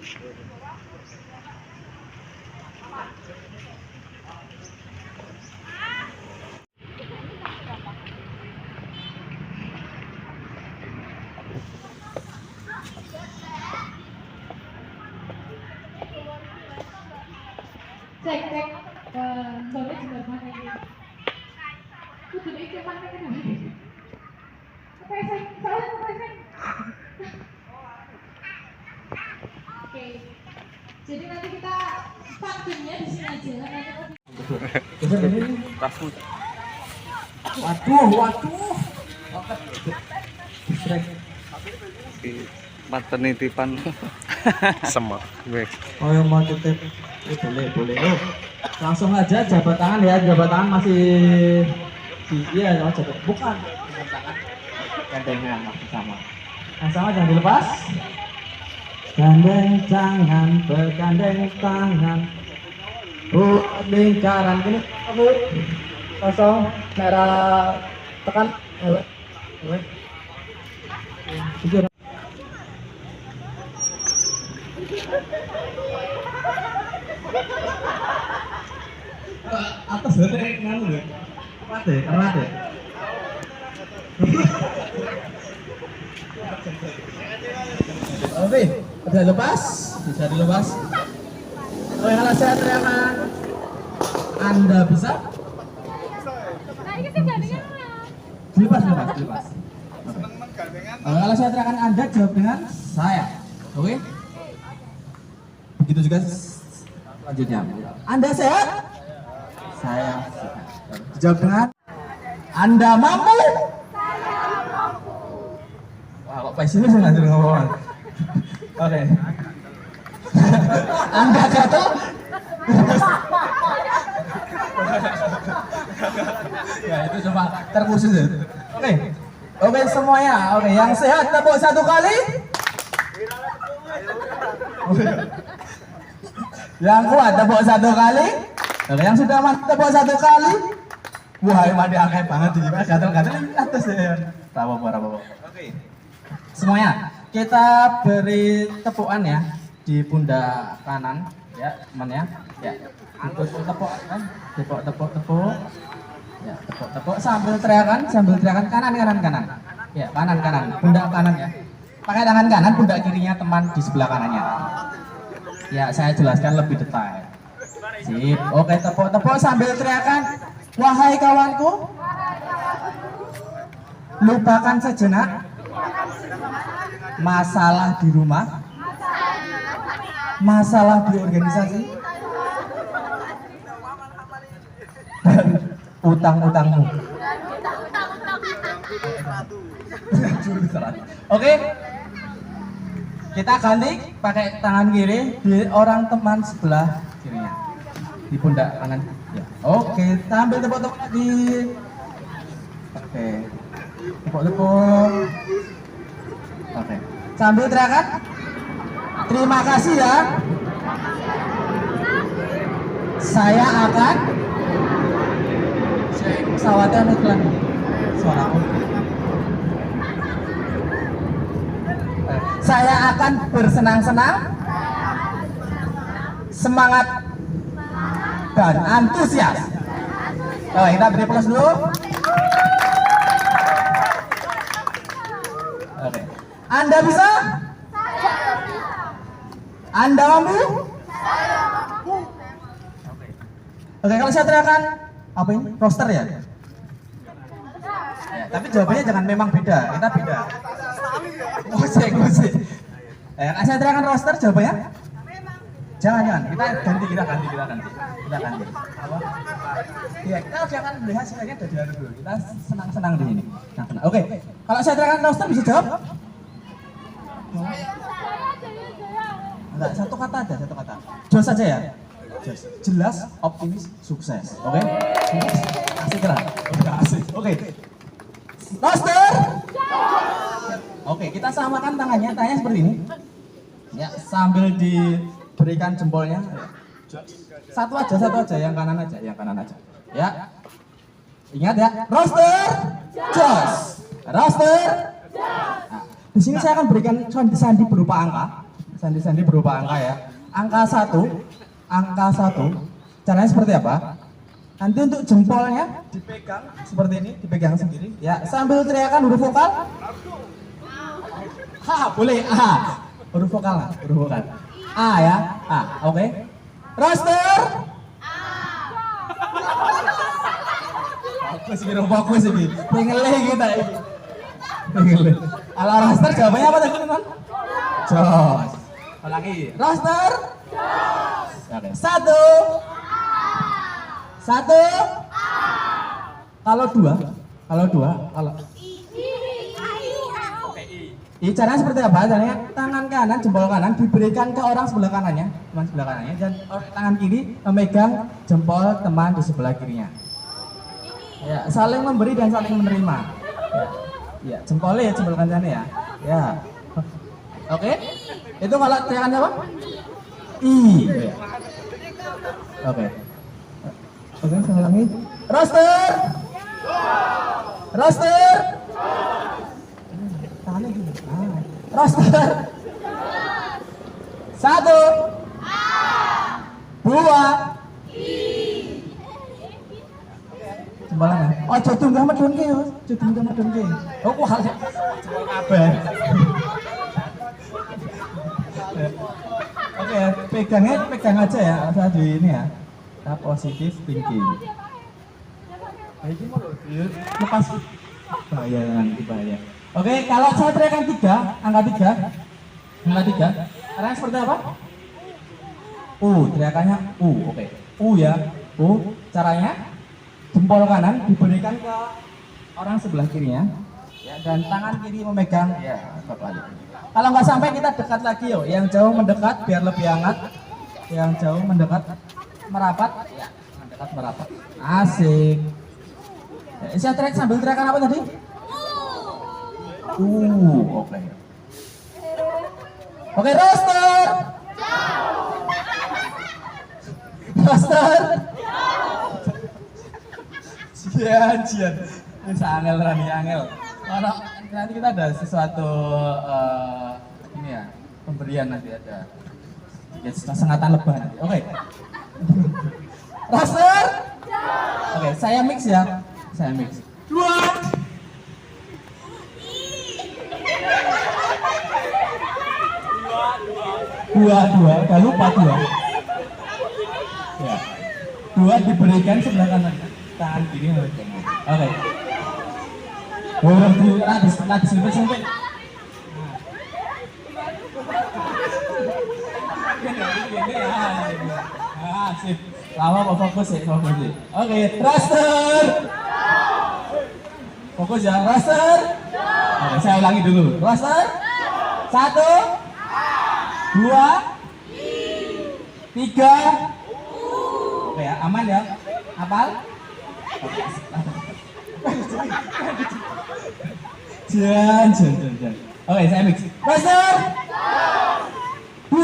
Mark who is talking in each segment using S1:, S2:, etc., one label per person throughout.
S1: Cek cek sore juga mana ini? Kudu itu mana kan? Pesek, soalnya pesek. Oke. Jadi nanti kita parkirnya di sini aja.
S2: Tasmu.
S3: Waduh.
S2: Mata nitipan sama gue.
S3: Oh yang mau titip, boleh. Oh, langsung aja jabat tangan ya, jabat tangan masih iya, jabat bukan jabat tangan gandengan sama. Yang sama jangan dilepas. Gandeng tangan, bergandeng tangan. Lingkaran ini, kosong, merah tekan. Jujur. Atas berarti nganu ya? Rade. Oke, bisa dilepas. Oh, kalau saya teriakan, Anda bisa? Dilepas. Kalau saya teriakan, Anda jawab dengan saya. Oke? Begitu juga selanjutnya. Anda sehat? Saya sehat. Dijawab dengan Anda mampu? Saya mampu. Wah, kok pesimis nggak sih ngomong? Oke. Anda gatal? Ya itu cuma terkhusus ya. Oke semuanya. Oke, yang sehat tepuk satu kali. Yang kuat tepuk satu kali. Oke, yang sudah mati tepuk satu kali. Wah, mati akeh banget ini. Gatel-gatel ini atas ya. Rapopo. Oke. Semuanya kita beri tepukan ya di pundak kanan ya, teman ya. Ya. Untuk tepuk kan, tepuk. Ya, tepuk sambil teriakan kanan. Ya, kanan, pundak kanan ya. Pakai tangan kanan, pundak kirinya teman di sebelah kanannya. Ya, saya jelaskan lebih detail. Sip. Oke, tepuk sambil teriakan, wahai kawanku, lupakan sejenak masalah di rumah, masalah di organisasi, dan utang-utangmu. Oke, kita ganti pakai tangan kiri di orang teman sebelah kirinya, di pundak kanan. Ya. Oke, sambil tepuk lagi. Oke, tepuk. Oke, sambil teriakan, terima kasih ya. Saya akan pesawatnya iklan suaraku. Saya akan bersenang-senang, semangat dan antusias. Oh, kita beri plus dulu. Oke. Anda bisa? Anda mampu? Oke, kalau saya teriakan apa ini? Roster ya? Ya, tapi jawabannya jangan memang beda, kita beda. Musik. Saya teriakan roster jawabannya? Jangan, kita ganti. Apa? Ya, kita jangan melihat hasilnya dari hari dulu. Kita senang-senang di sini. Senang. Oke, kalau saya teriakan roster bisa jawab? Enggak, satu kata. Jos saja ya. Jos. Jelas, optimis, sukses. Oke? Asik lah. Asik. Oke. Roster. Oke, kita samakan tangannya seperti ini. Ya, sambil diberikan jempolnya. Satu aja, yang kanan aja. Ya. Ingat ya, roster. Jos. Roster. Nah, di sini saya akan berikan sandi berupa angka. Sandi-sandi berupa angka ya. Angka 1, caranya seperti apa? Nanti untuk jempolnya dipegang seperti ini, dipegang sendiri. Ya, sambil teriakan huruf vokal. Boleh A. Huruf vokal lah, huruf vokal. A ya, A. Oke. Roster. Fokus ini. Pengelih kita ini. Pengelih. Kalau roster jawabannya apa tadi teman? Jos. Lagi. Roster. Oke. 1. Kalau dua. Caranya seperti apa? Caranya tangan kanan, jempol kanan diberikan ke orang sebelah kanannya, teman sebelah kanannya, dan tangan kiri memegang jempol teman di sebelah kirinya. Ya, saling memberi dan saling menerima. Ya, jempolnya ya, jempol kanannya ya. Ya. Oke? Itu kalau teriakan apa? I. Oke. Oke, saya ulangi. Roster. Tangannya gini. Roster. 1. 2. Jempolan ya? Oh, jodoh nggak medun ke, jodoh nggak medun ke. Oh, kok hal jempol kabeh. Oke, pegang aja ya, saat di ini ya. Kita positif thinking. Ini mau lepas bahaya nanti bahaya. Oke, kalau saya teriakan 3, angka 3, caranya seperti apa? Teriakannya oke. Ya, caranya jempol kanan diberikan ke orang sebelah kirinya, ya, dan tangan kiri memegang, ya, balik. Kalau nggak sampai kita dekat lagi yo, yang jauh mendekat biar lebih hangat, yang jauh mendekat merapat, ya, mendekat merapat. Asik. Ya, saya teriak sambil teriakan apa tadi? Oke. Oke, roster. Jian. Ini angel Rani angel. Kalau nanti kita ada sesuatu ini ya, pemberian nanti ada. Ya, sengatan lebah nanti. Oke. Roster. Oke, saya mix ya. 2. Gak lupa 2. Ya. 2 diberikan sebelah kanan. Tangan kiri memegang. Oke. Lagi sempit. Sip. Lama mau fokus ya. Oke, roster. Fokus ya, roster. Oke, saya ulangi dulu. Roster. 1, 2, 3. Oke ya, aman ya. Hafal? Jangan. Oke, saya mix. Roster. 2.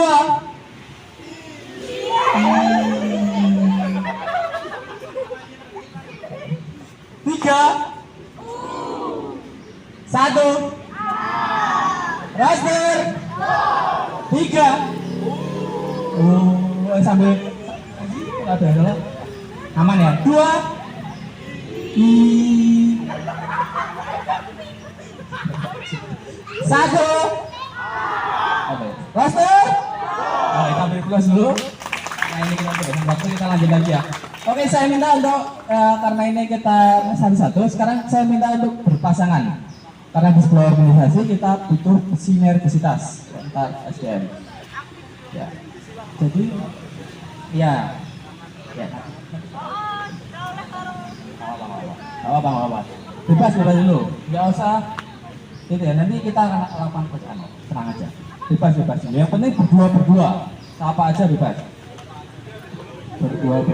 S3: 3. 1. Roster. 3. Sambil ada aman ya. 2. 1. Oke, roster. Oke, kita beri plus dulu. Nah, ini kita beri waktu, kita lanjut lagi ya. Oke, saya minta untuk karena ini kita satu-satu. Sekarang saya minta untuk berpasangan. Karena di sebuah organisasi kita butuh sinergisitas antar SDM. Ya. Jadi, ya. Apa. Bebas dulu. Nggak usah. Gitu ya. Nanti kita akan lakukan pekerjaan. Tenang aja. Bebas dulu. Yang penting berdua. Apa aja bebas. Berdua.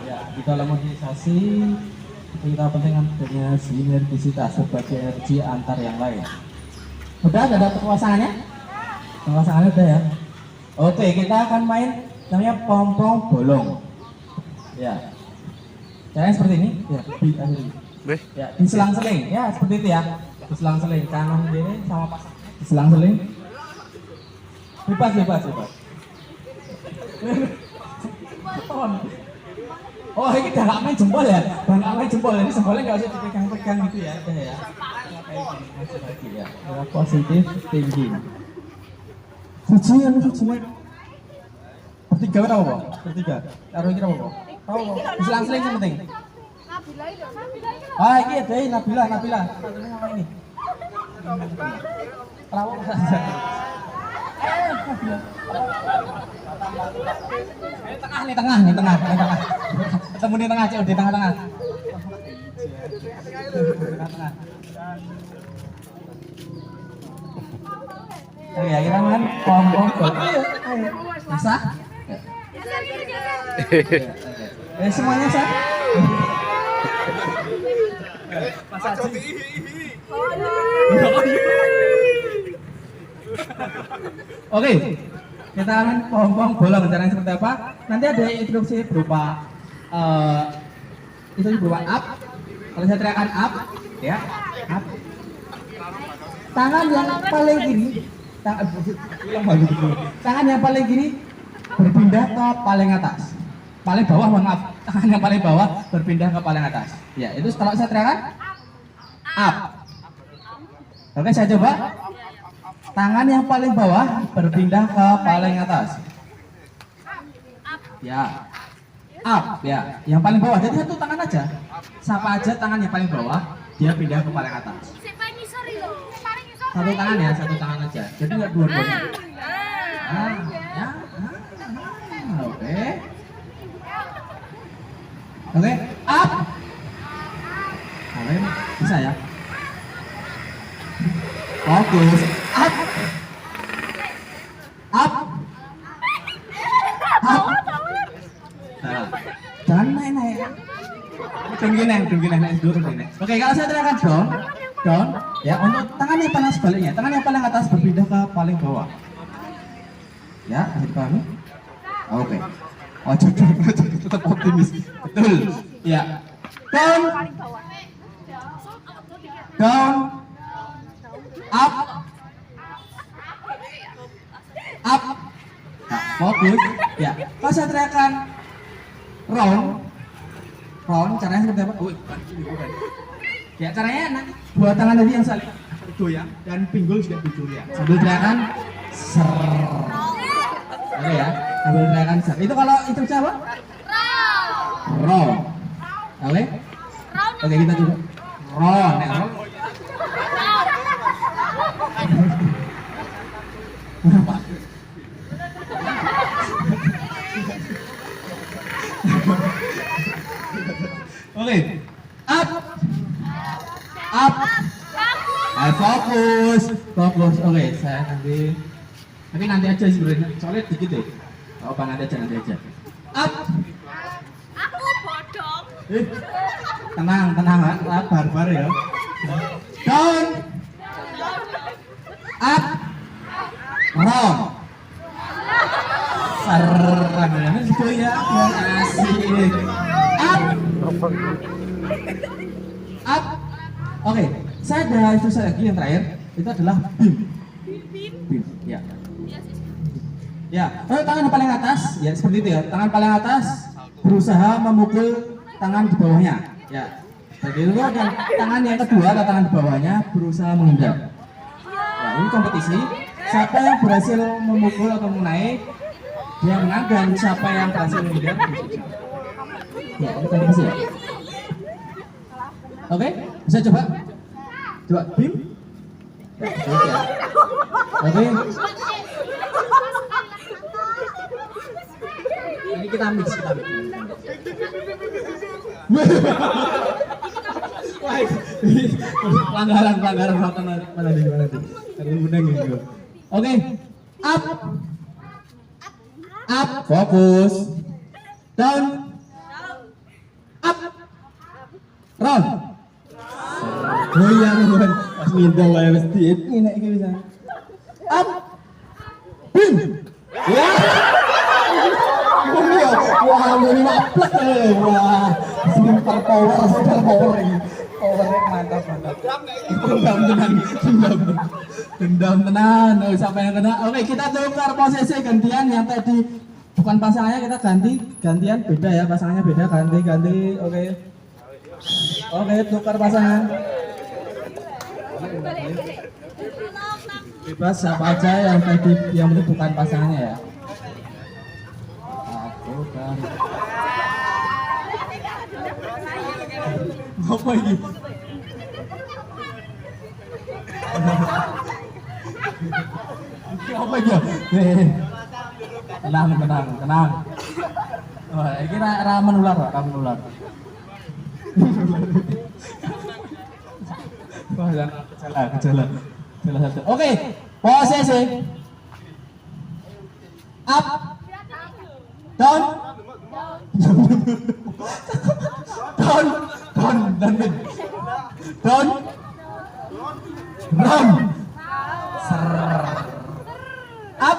S3: Ya. Di dalam organisasi kita penting adanya sinergisitas sebagai energi antar yang lain. Udah ada pasangannya? Pasangannya udah ya. Oke, kita akan main namanya pompong bolong. Ya. Caranya seperti ini. Ya, ya, diselang-seling. Ya, seperti itu ya. Diselang-seling kanan kiri sama pasang. Diselang-seling. Bebas. Oh, ini udah nggak main jempol ya? Udah nggak main jempol, ini jempolnya nggak usah dipegang-pegang gitu ya, udah ya. Kayak gini, masih lagi ya. Positif thinking. Suci. Bertiga apa kok? Bertiga. Taruh kira apa? Tahu kok. Selang-seling yang penting. Ah, ini ada Nabila. Satunya sama ini. Tahu. Tengah. Ketemu di tengah, Cuk, di tengah. Tengah. Oke, kita main pom-pom. Bisa? Semuanya sah? Oke, kita main pom-pom bola. Caranya seperti apa? Nanti ada instruksi berupa up. Kalau saya teriakan up, ya, up. Tangan yang paling kiri, tangan yang paling kiri berpindah ke paling atas. Paling bawah, maaf. Tangan yang paling bawah berpindah ke paling atas. Ya, itu kalau saya teriakan up. Oke, saya coba. Tangan yang paling bawah berpindah ke paling atas. Ya. Up, ya. Yang paling bawah. Jadi satu tangan aja. Siapa aja tangan yang paling bawah, dia pindah ke paling atas. Satu tangan ya, satu tangan aja. Jadi nggak dua-duanya. Oke, up. Kalian bisa ya? Fokus. Up. Nah, jangan naik. Tungguin naik dulu. Oke, kalau saya teriakan down, ya, untuk tangan yang paling sebaliknya, tangan yang paling atas berpindah ke paling bawah. Ya, bisa dipahami? Oke. Oh, tetap optimis. Betul. Ya. Down. Up. Nah, fokus. Ya. Kalau saya teriakan round, caranya seperti apa? Ya, caranya nanti dua tangan tadi yang saling bergoyang dan pinggul juga bergoyang. Sambil teriakan ser. Oke ya, sambil teriakan ser. Itu kalau itu siapa? Round. Oke? Oke, kita coba. Round. Berapa? Oke. Up. Fokus. Oke, saya nanti aja sebenarnya. Soalnya dikit deh. Oh, nanti aja. Up.
S4: Aku bodong.
S3: Tenang, barbar ya. Down. Up. Round. Serang itu ya, asik. Up. Oke, saya ada instruksi lagi yang terakhir. Itu adalah beam. Ya. Ya, tangan yang paling atas, ya seperti itu ya. Tangan paling atas berusaha memukul tangan di bawahnya. Ya. Jadi itu dan tangan yang kedua atau tangan di bawahnya berusaha menghindar. Ya, ini kompetisi. Siapa yang berhasil memukul atau menaik, dia menang, dan siapa yang berhasil menghindar. Ya, ini kompetisi ya. Oke, bisa coba beam. Ya, ya. Oke. Ini kita mix. Pelanggaran mana di. Terlalu benar gitu. Oke, up, fokus, down, up, round. Goyang kan, pas ngindong lah mesti ini naik bisa. Up, boom, ya. Wah, ini maplek ya. Wah, super power ini. Powernya mantap. Program dengan Dendam tenan, siapa yang kena? Oke, kita tukar posisi gantian yang tadi bukan pasangannya kita gantian beda ya, pasangannya beda ganti. Oke. Oke, tukar pasangan. Bebas siapa aja yang tadi yang bukan pasangannya ya. Aku kan. Apa ini? Apa aja? Tenang. Oh, ini ramen ular. Wah, kejala satu. Oke, posisi. Up. Down. Down. Run. Up.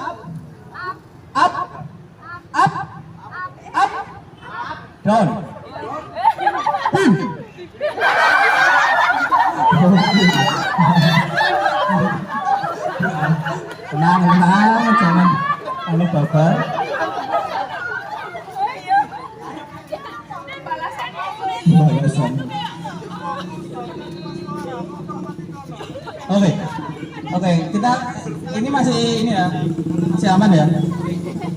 S3: Down. Tenang, jangan babar. Balasan. Oke, kita ini masih aman ya.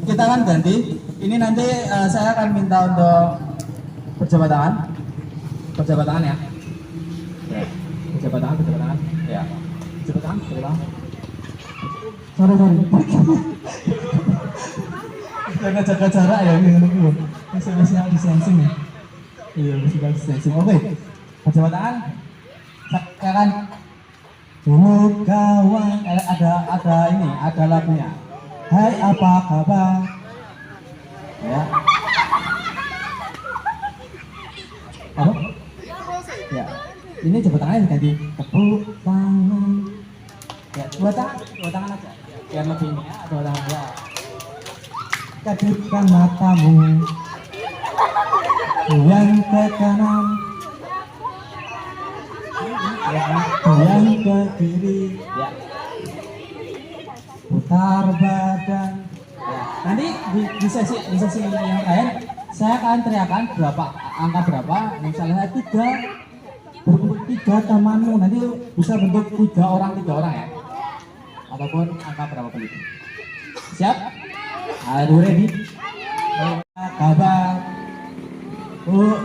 S3: Kita akan ganti. Ini nanti saya akan minta untuk berjabat tangan ya. Berjabat tangan. Ya. Berjabat tangan. Sorry. Jaga jarak ya ini. Masih distancing ya. Iya, masih distancing. Oke. Berjabat tangan. Ya kan? Dulu kawan, ada lagunya. Hai, apa kabar? Ya. Apa? Ya. Ini jabat tangannya ganti tepuk tangan. Ya, dua tangan aja. Biar lebih ini ya, dua tangan ya. Kedipkan matamu yang ke kanan, yang ke kiri, ya. Putar badan. Ya. Nanti di sesi yang lain saya akan teriakan angka berapa. Misalnya 3 temanmu, nanti bisa bentuk 3 orang ya, ataupun angka berapa pun itu. Siap? Aduh, ready? Kabar,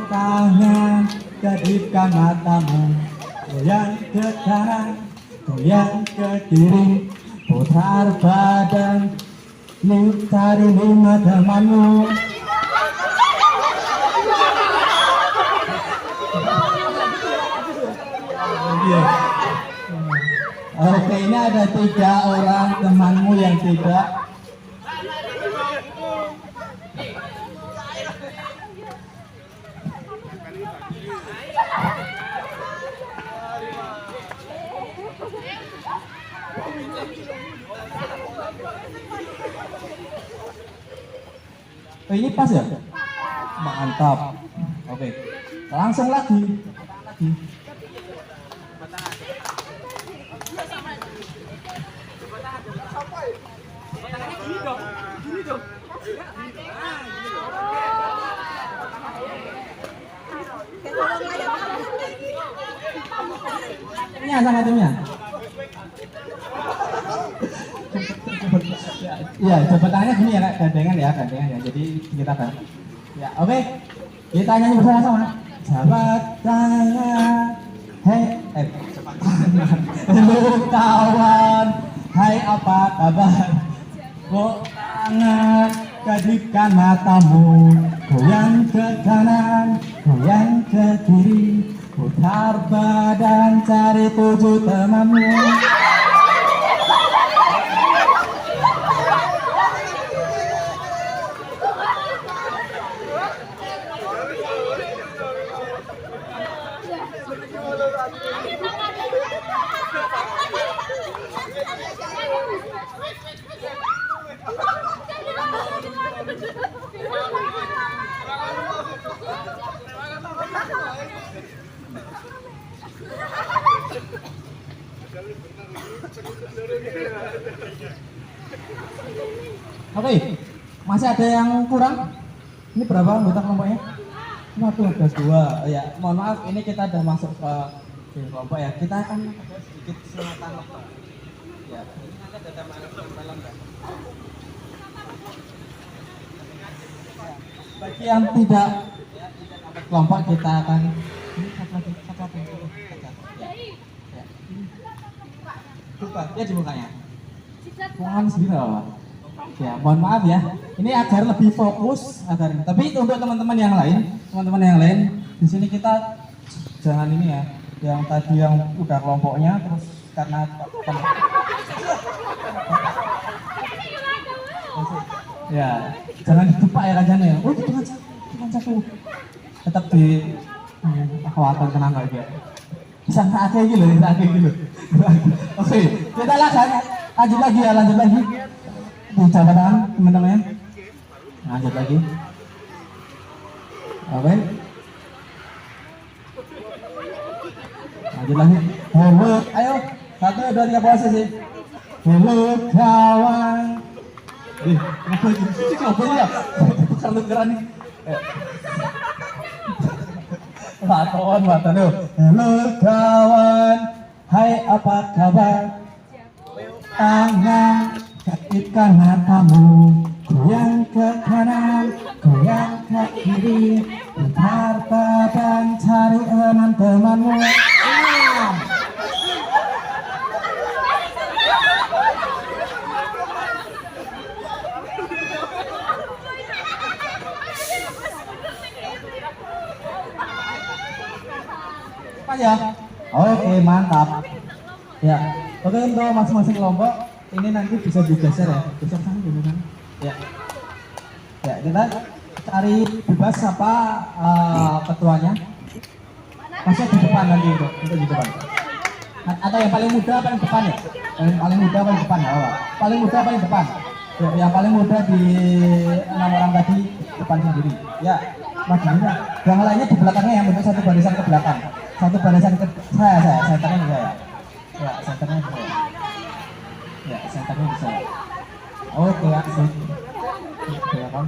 S3: tangan, kedipkan matamu, goyang ke kanan, goyang ke kiri, putar badan, cari 5 temanmu. Oke, ini ada 3 orang temanmu yang tidak. Oh, ini pas ya? Mantap. Oke, langsung lagi. Ini sama timnya. Ya, jabat tangannya gini ya, gandengan ya. Jadi kita kan. Ya, oke. Kita nyanyi bersama-sama. Jabat tangan. Jabat tangan. Halo kawan. Hai, apa kabar? Tangan, kedipkan matamu, goyang ke kanan, goyang ke kiri, putar badan, cari 7 temanmu. Oke, masih ada yang kurang? Ini berapa anggota kelompoknya? Waduh, ada 2. Ya, mohon maaf, ini kita udah masuk ke kelompok ya. Kita akan ada sedikit sunatan lebah. Ya, ini nanti ada tembalan kan. Bagi yang tidak dapat kelompok, kita akan ini satu lagi. Ya. Coba, dia di mukanya. Bukan sendiri apa? Ya, mohon maaf ya. Ini agar lebih fokus, tapi untuk teman-teman yang lain, di sini kita jangan ini ya, yang tadi yang udah kelompoknya terus karena ya, jangan ditepak ya kajiannya ya. Oh, itu kan satu. Tetap di khawatir tenang aja. Bisa kayak gitu. Oke, kita lanjut lagi. Di catatan teman-teman. Lanjut lagi. Oke. Lanjut lagi. Halo, ayo. 1, 2, 3 posisi. Halo kawan. Kenapa ya? Kalau keren nih. Waton yuk. Halo kawan. Hai, apa kabar? Tangan ketika matamu, goyang ke kanan, goyang ke kiri, putar badan cari teman-temanmu. Apa ya? Oke, mantap. Ya, oke, untuk masing-masing kelompok ini nanti bisa digeser ya, geser sana dulu kan. Ya, kita cari bebas siapa ketuanya. Masuk di depan nanti untuk di depan. Atau yang paling muda paling depan ya? Paling muda paling depan ya. Paling muda paling depan. Ya, yang paling muda di 6 orang tadi depan sendiri. Ya, maju ya. Yang lainnya di belakangnya yang bentuk satu barisan ke belakang. Satu barisan ke saya senternya saya. Ya, senternya saya. Ya, senternya bisa. Oke, ya, sip. Silakan.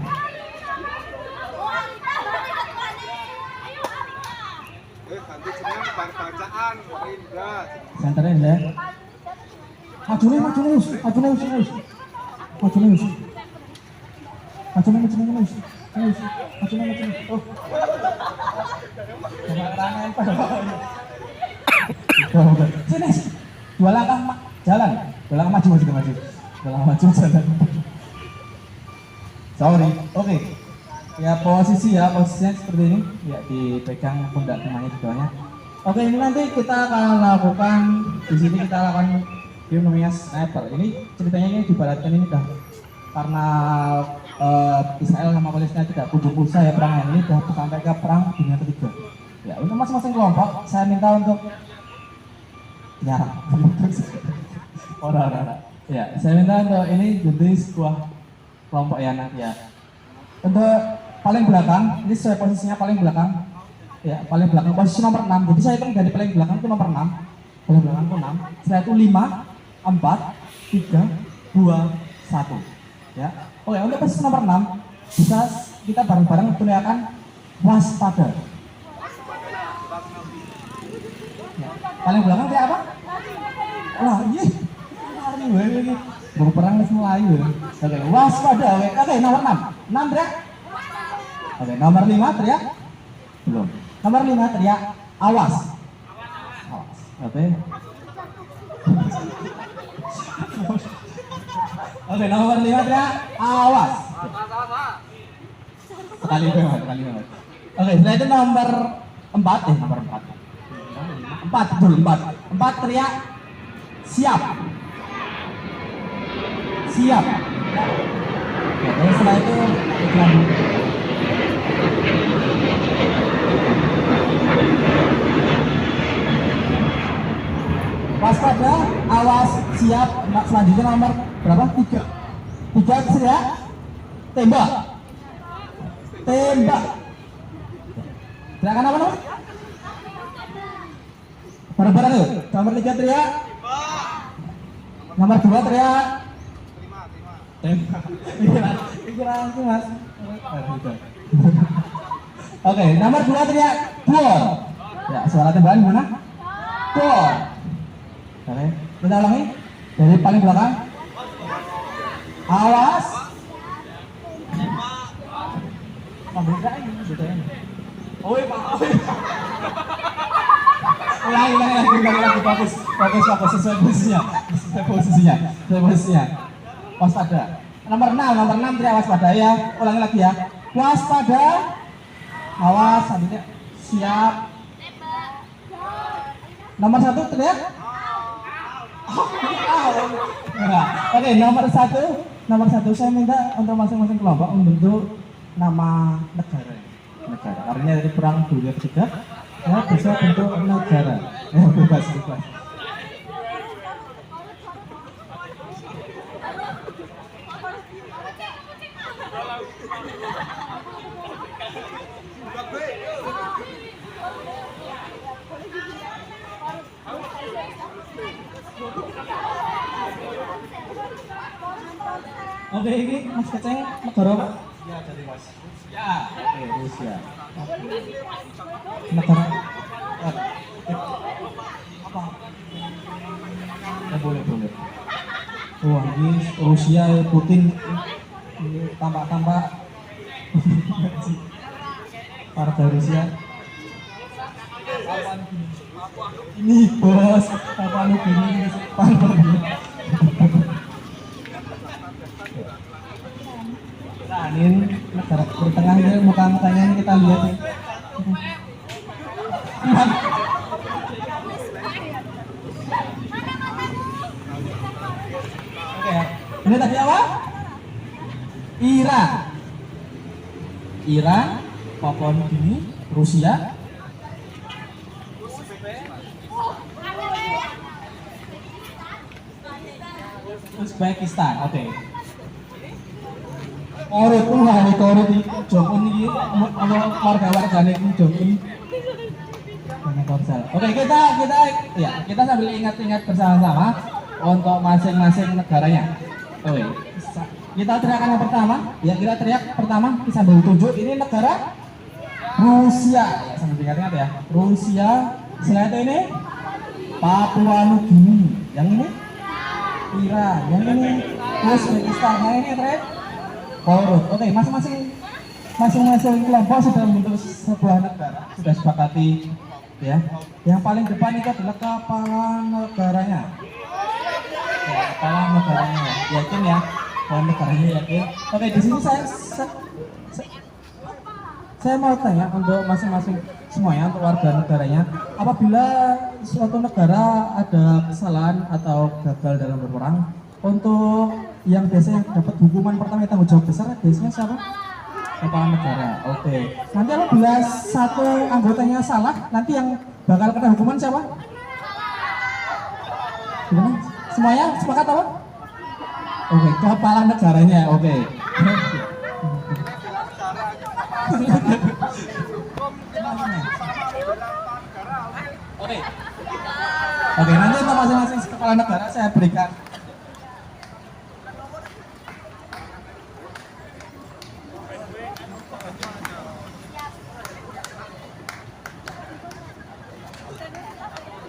S2: Nanti senang bacaan Indra.
S3: Senternya ya. Maju nih. Oh. Sini. 2 langkah jalan. 2 langkah maju. 2 langkah maju jalan. Sorry. Oke. Ya posisinya seperti ini. Ya dipegang pundak temannya di bawahnya. Oke, ini nanti kita akan lakukan di sini kita lakukan game namanya sniper. Ini ceritanya ini dibaratkan ini dah karena Israel sama Palestina tidak kunjung usai ya perang ini sudah sampai ke perang dunia ketiga. Ya, untuk masing-masing kelompok saya minta untuk nyarang. Orang. Ya, saya minta untuk ini jadi sebuah kelompok ya nanti ya. Untuk paling belakang, ini saya posisinya paling belakang. Ya, paling belakang posisi nomor 6. Jadi saya hitung dari paling belakang itu nomor 6. Paling belakang itu 6. Setelah itu 5, 4, 3, 2, 1. Ya. Oke, untuk posisi nomor 6 bisa kita bareng-bareng teriakan waspada. Ya. Paling belakang kayak apa? Wah, iya. Ini baru perang Melayu. Oke, waspada. Oke, nomor 6. 6 teriak. Oke, nomor 5 teriak. Belum. Nomor 5 teriak awas. Oke. Oke, nomor 5 teriak awas. Sekali banget. Oke, setelah itu nomor 4 nomor 4. 4 betul 4. 4 teriak siap. Oke, setelah itu iklan. Waspada, awas, siap. Selanjutnya nomor berapa? 3 teriak tembak. Teriakan apa nomor? Bareng-bareng yuk. Nomor 3 teriak. Nomor 2 teriak Pikiranku mas. Oke, nomor 2 teriak bor. Ya, suara tembakan gimana? Bor. Oke, kita ulangi dari paling belakang. Awas. Pembeda ini gitu ya. Oi, Pak. Ulangi lagi, fokus sesuai posisinya. Waspada. Nomor 6 teriak waspada ya. Ulangi lagi ya. Waspada. Awas, selanjutnya siap. Nomor 1 teriak. Oke, nomor satu saya minta untuk masing-masing kelompok membentuk nama negara. Artinya dari perang dunia ketiga, ya bisa bentuk negara. Ya bebas. Oke, ini Mas Keceng negara apa? Ya, jadi Mas. Ya, oke, Rusia. Negara apa? Ya, boleh. Wah, ini Rusia, Putin, tampak partai Rusia. Ini bos, apa lu gini? Nah, ini negara pertengah ini muka-mukanya ini kita lihat nih. Oke, ini tadi apa? Iran, Papua Nugini, Rusia, Uzbekistan. Oke. Korut ini Jong-un ini warga-wargane ini Jong-un. Oke, kita sambil ingat-ingat bersama-sama untuk masing-masing negaranya. Oke. Kita teriakan yang pertama. Ya, kita teriak pertama sambil tunjuk ini negara Rusia. Ya, sambil ingat-ingat ya. Rusia. Setelah itu ini Papua Nugini. Yang ini Iran. Yang ini Uzbekistan. Yang ini terakhir Korut. Oke, masing-masing kelompok sudah membentuk sebuah negara, sudah sepakati ya. Yang paling depan itu adalah kepala negaranya. Ya, kepala negaranya. Yakin ya? Kepala negaranya yakin. Oke, di sini saya mau tanya untuk masing-masing semuanya, untuk warga negaranya, apabila suatu negara ada kesalahan atau gagal dalam berperang, untuk yang biasanya dapat hukuman pertama tanggung jawab besar biasanya siapa? Kepala negara. Oke. Nanti apabila satu anggotanya salah, nanti yang bakal kena hukuman siapa? Gimana? Semuanya sepakat apa? Oke, kepala negaranya. Oke. Oke, nanti untuk masing-masing kepala negara saya berikan.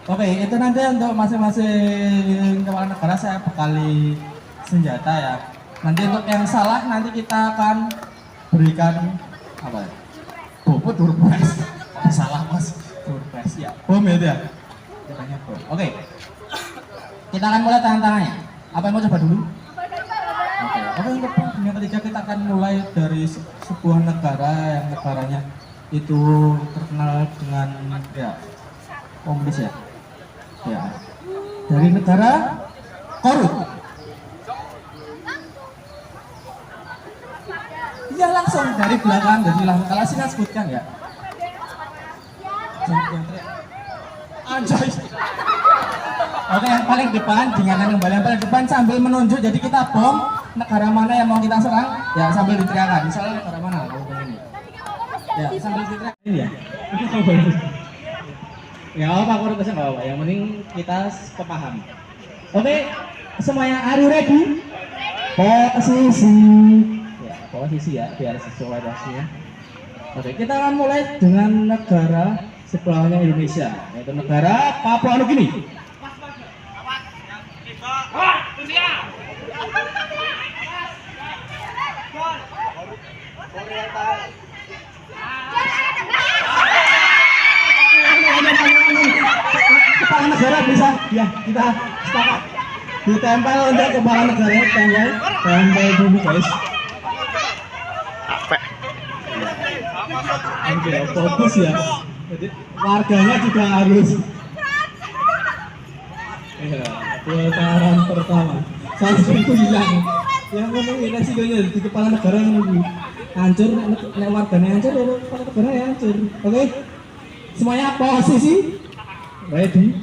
S3: Oke, itu nanti untuk masing-masing kepala negara saya bekali senjata ya. Nanti untuk yang salah nanti kita akan berikan apa ya? Turpres. Salah mas, turpres ya. Bom ya. Katanya bom. Oke. Kita akan mulai tangan-tangannya. Apa yang mau coba dulu? Oke, untuk yang ketiga kita akan mulai dari sebuah negara yang negaranya itu terkenal dengan ya komunis ya. Ya, dari negara Korut. Iya langsung dari belakang, kalau sih sebutkan ya. Anjay. Oke, yang paling depan, diingatkan kembali yang paling depan sambil menunjuk. Jadi kita bom negara mana yang mau kita serang, ya sambil diteriakkan. Misalnya negara mana? Ini. Ya sambil diteriakkan ya. Ya apa aku request nggak apa, yang penting kita kepaham. Oke, semuanya are you ready? Posisi. Ya, posisi ya, biar sesuai waktunya. Oke, kita akan mulai dengan negara sebelahnya Indonesia, yaitu negara Papua Nugini. Kepala negara bisa, ya kita sepakat. Ditempel untuk kepala negara, tempel dulu guys. Oke, fokus ya. Jadi warganya juga harus. Ya, putaran pertama. Satu itu hilang. Yang ngomongin resikonya di kepala negara yang hancur, nek warganya hancur, ya kepala negara yang hancur. Oke, semuanya posisi, ready,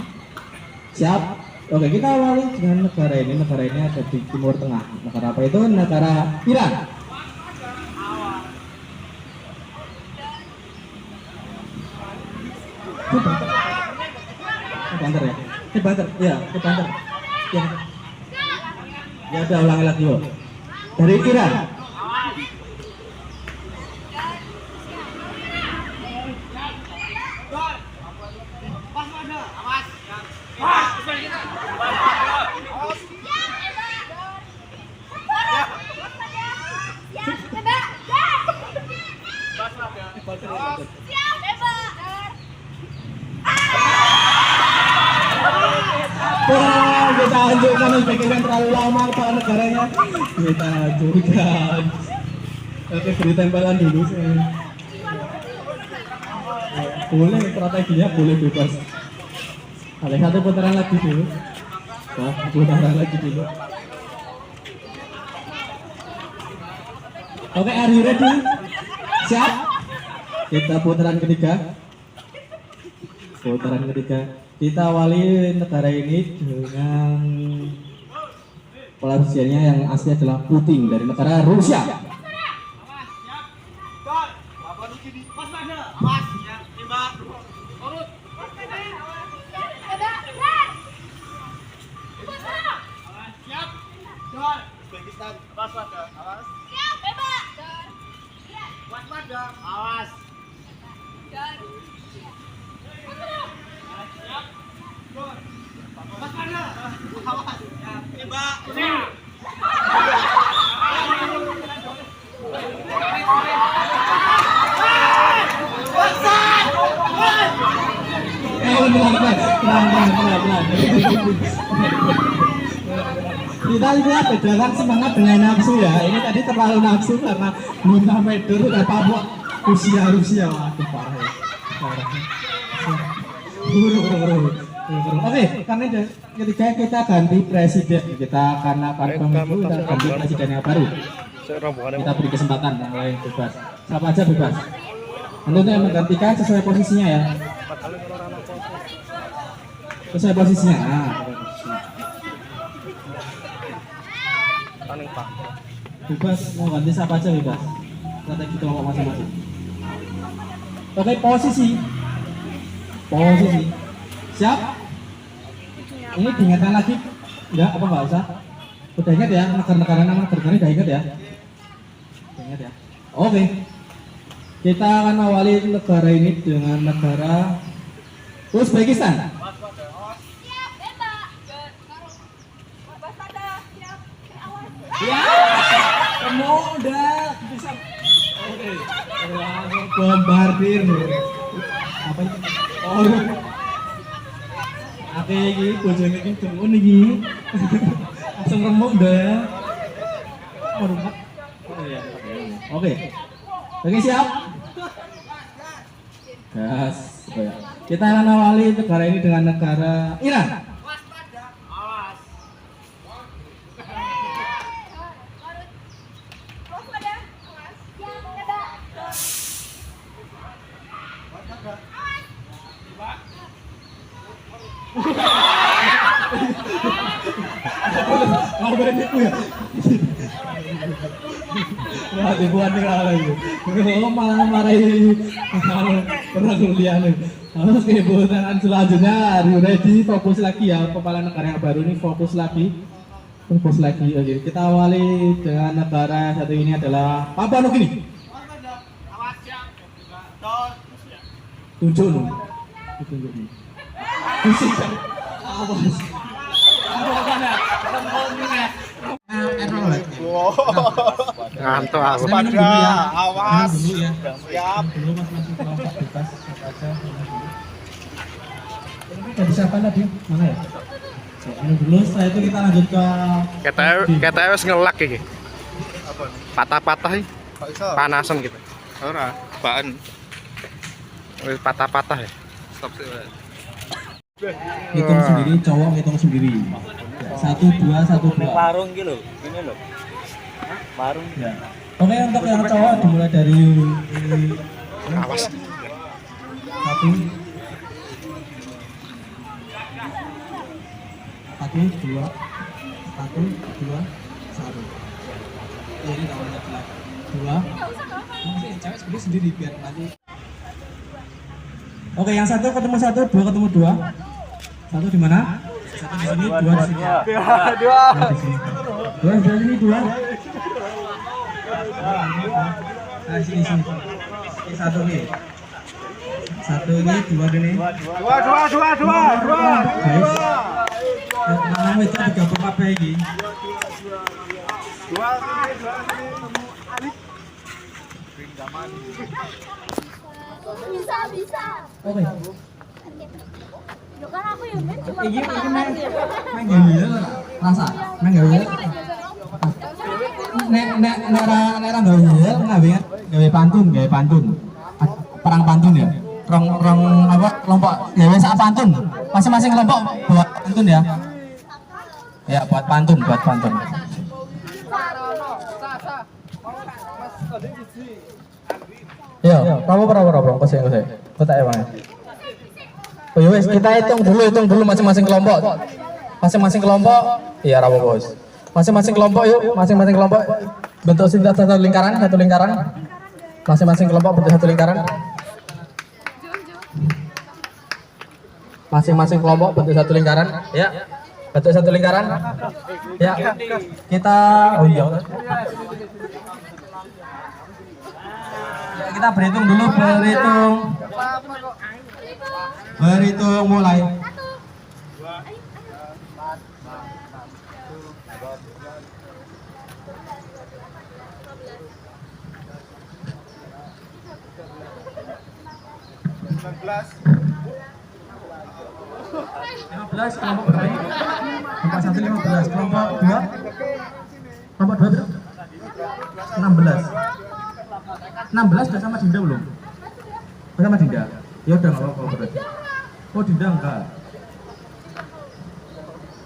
S3: siap. Oke, kita awali dengan negara ini. Negara ini ada di Timur Tengah. Negara apa itu? Negara Iran. Banter ya? Banter, ya, banter. Ya. Ya udah ulangi lagi yuk. Dari Iran. Kita hancurkan Uzbekistan terlalu lama kepala negaranya. Kita hancurkan. Oke, beri tempelan dulu. Boleh strateginya, boleh bebas. Ada satu putaran lagi dulu. Putaran lagi dulu. Oke, are you ready? Siap? Kita putaran ketiga. Putaran ketiga. Kita awali negara ini dengan presidennya yang asli adalah Putin dari negara Rusia. Kita lihat bedakan semangat dengan nafsu ya. Ini tadi terlalu nafsu karena belum sampai dulu udah Papua Rusia. Waduh parah. Oke, karena ketika kita ganti presiden, kita karena pemilu kita ganti presiden yang baru. Kita beri kesempatan yang lain bebas. Siapa aja bebas. Tentunya yang menggantikan sesuai posisinya ya. Sesuai posisinya. Bebas mau ganti siapa aja bebas. Strategi kelompok masing-masing. Oke, posisi. Siap? Ini diingatkan lagi? Enggak, apa enggak usah? Udah ingat ya, negara-negara nama negara udah ingat ya? Ingat ya? Oke. Kita akan awali negara ini dengan negara Uzbekistan. Ya, kamu udah bisa. Oke. Bombardir. Apa itu? Oh. Oke, iki bojone iki turun iki. Langsung remuk dah. Waduh. Oh iya. Oke. Oke, siap. Gas. Kita akan awali negara ini dengan negara Iran. Mau berhenti ya? Wah, dibuat nih lagi. Oh, malah marahin. Pernah kuliah nih. Oke, putaran selanjutnya, are you ready? Fokus lagi ya, kepala negara yang baru ini fokus lagi. Fokus lagi. Oke, kita awali dengan negara satu ini adalah Papua Nugini. Tunjuk dong. Tunjuk nih. Awas.
S2: Ngantuk aku.
S3: Awas. Dulu ya.
S2: Siap.
S3: Dulu masing-masing kelompok bebas aja. Ini dari siapa tadi? Mana ya? Ini dulu, setelah itu kita lanjut ke
S5: Kita harus ngelak iki. Patah-patah iki. Panasan gitu.
S2: Ora, baan.
S5: Wis patah-patah ya.
S2: Stop sih.
S3: hitung sendiri, cowok hitung sendiri. Ya, 1, 2, 1, 2.
S6: Warung gitu, ini loh. Warung.
S3: Ya. Oke, untuk yang cowok dimulai dari
S5: Awas.
S3: 1, 2, 1, 2, 1. Ini namanya 2. Mungkin cewek sendiri sendiri biar nanti. Oke, yang satu ketemu 1, 2 ketemu 2. 1 di mana? 1 di sini, 2 di sini. 2 di sini. 2 di sini, 2. Nah, sini. Ini 1 nih. 1 ini, 2 gini.
S2: Dua.
S3: Guys. Nah, meja digabung apa ini?
S2: Dua.
S4: Bisa.
S3: Oke.
S4: Loh kan aku ya men cuma
S3: Ini
S4: kenalan
S3: main
S4: ya.
S3: gaya rasa. Main gaya. Nek ra gaya gawe pantun. Perang pantun ya. Rong apa kelompok gawe sak pantun. Masing-masing kelompok buat pantun ya. Ya, buat pantun. Ya, berapa kose. Kok tak emang. Oh ya wes, kita hitung dulu masing-masing kelompok. Iya rapo bos. Masing-masing kelompok yuk, masing-masing kelompok bentuk satu lingkaran. Masing-masing kelompok bentuk satu lingkaran. Masing-masing kelompok bentuk satu lingkaran, ya. Bentuk satu lingkaran. Ya. Kita Ya, kita berhitung dulu, berhitung mulai. Belas kelompok berapa? Kelompok 1 15, kelompok 2 berapa? 16 udah sama Dinda belum? Udah sama Dinda? Ya udah nggak apa-apa berarti. Oh Dinda enggak.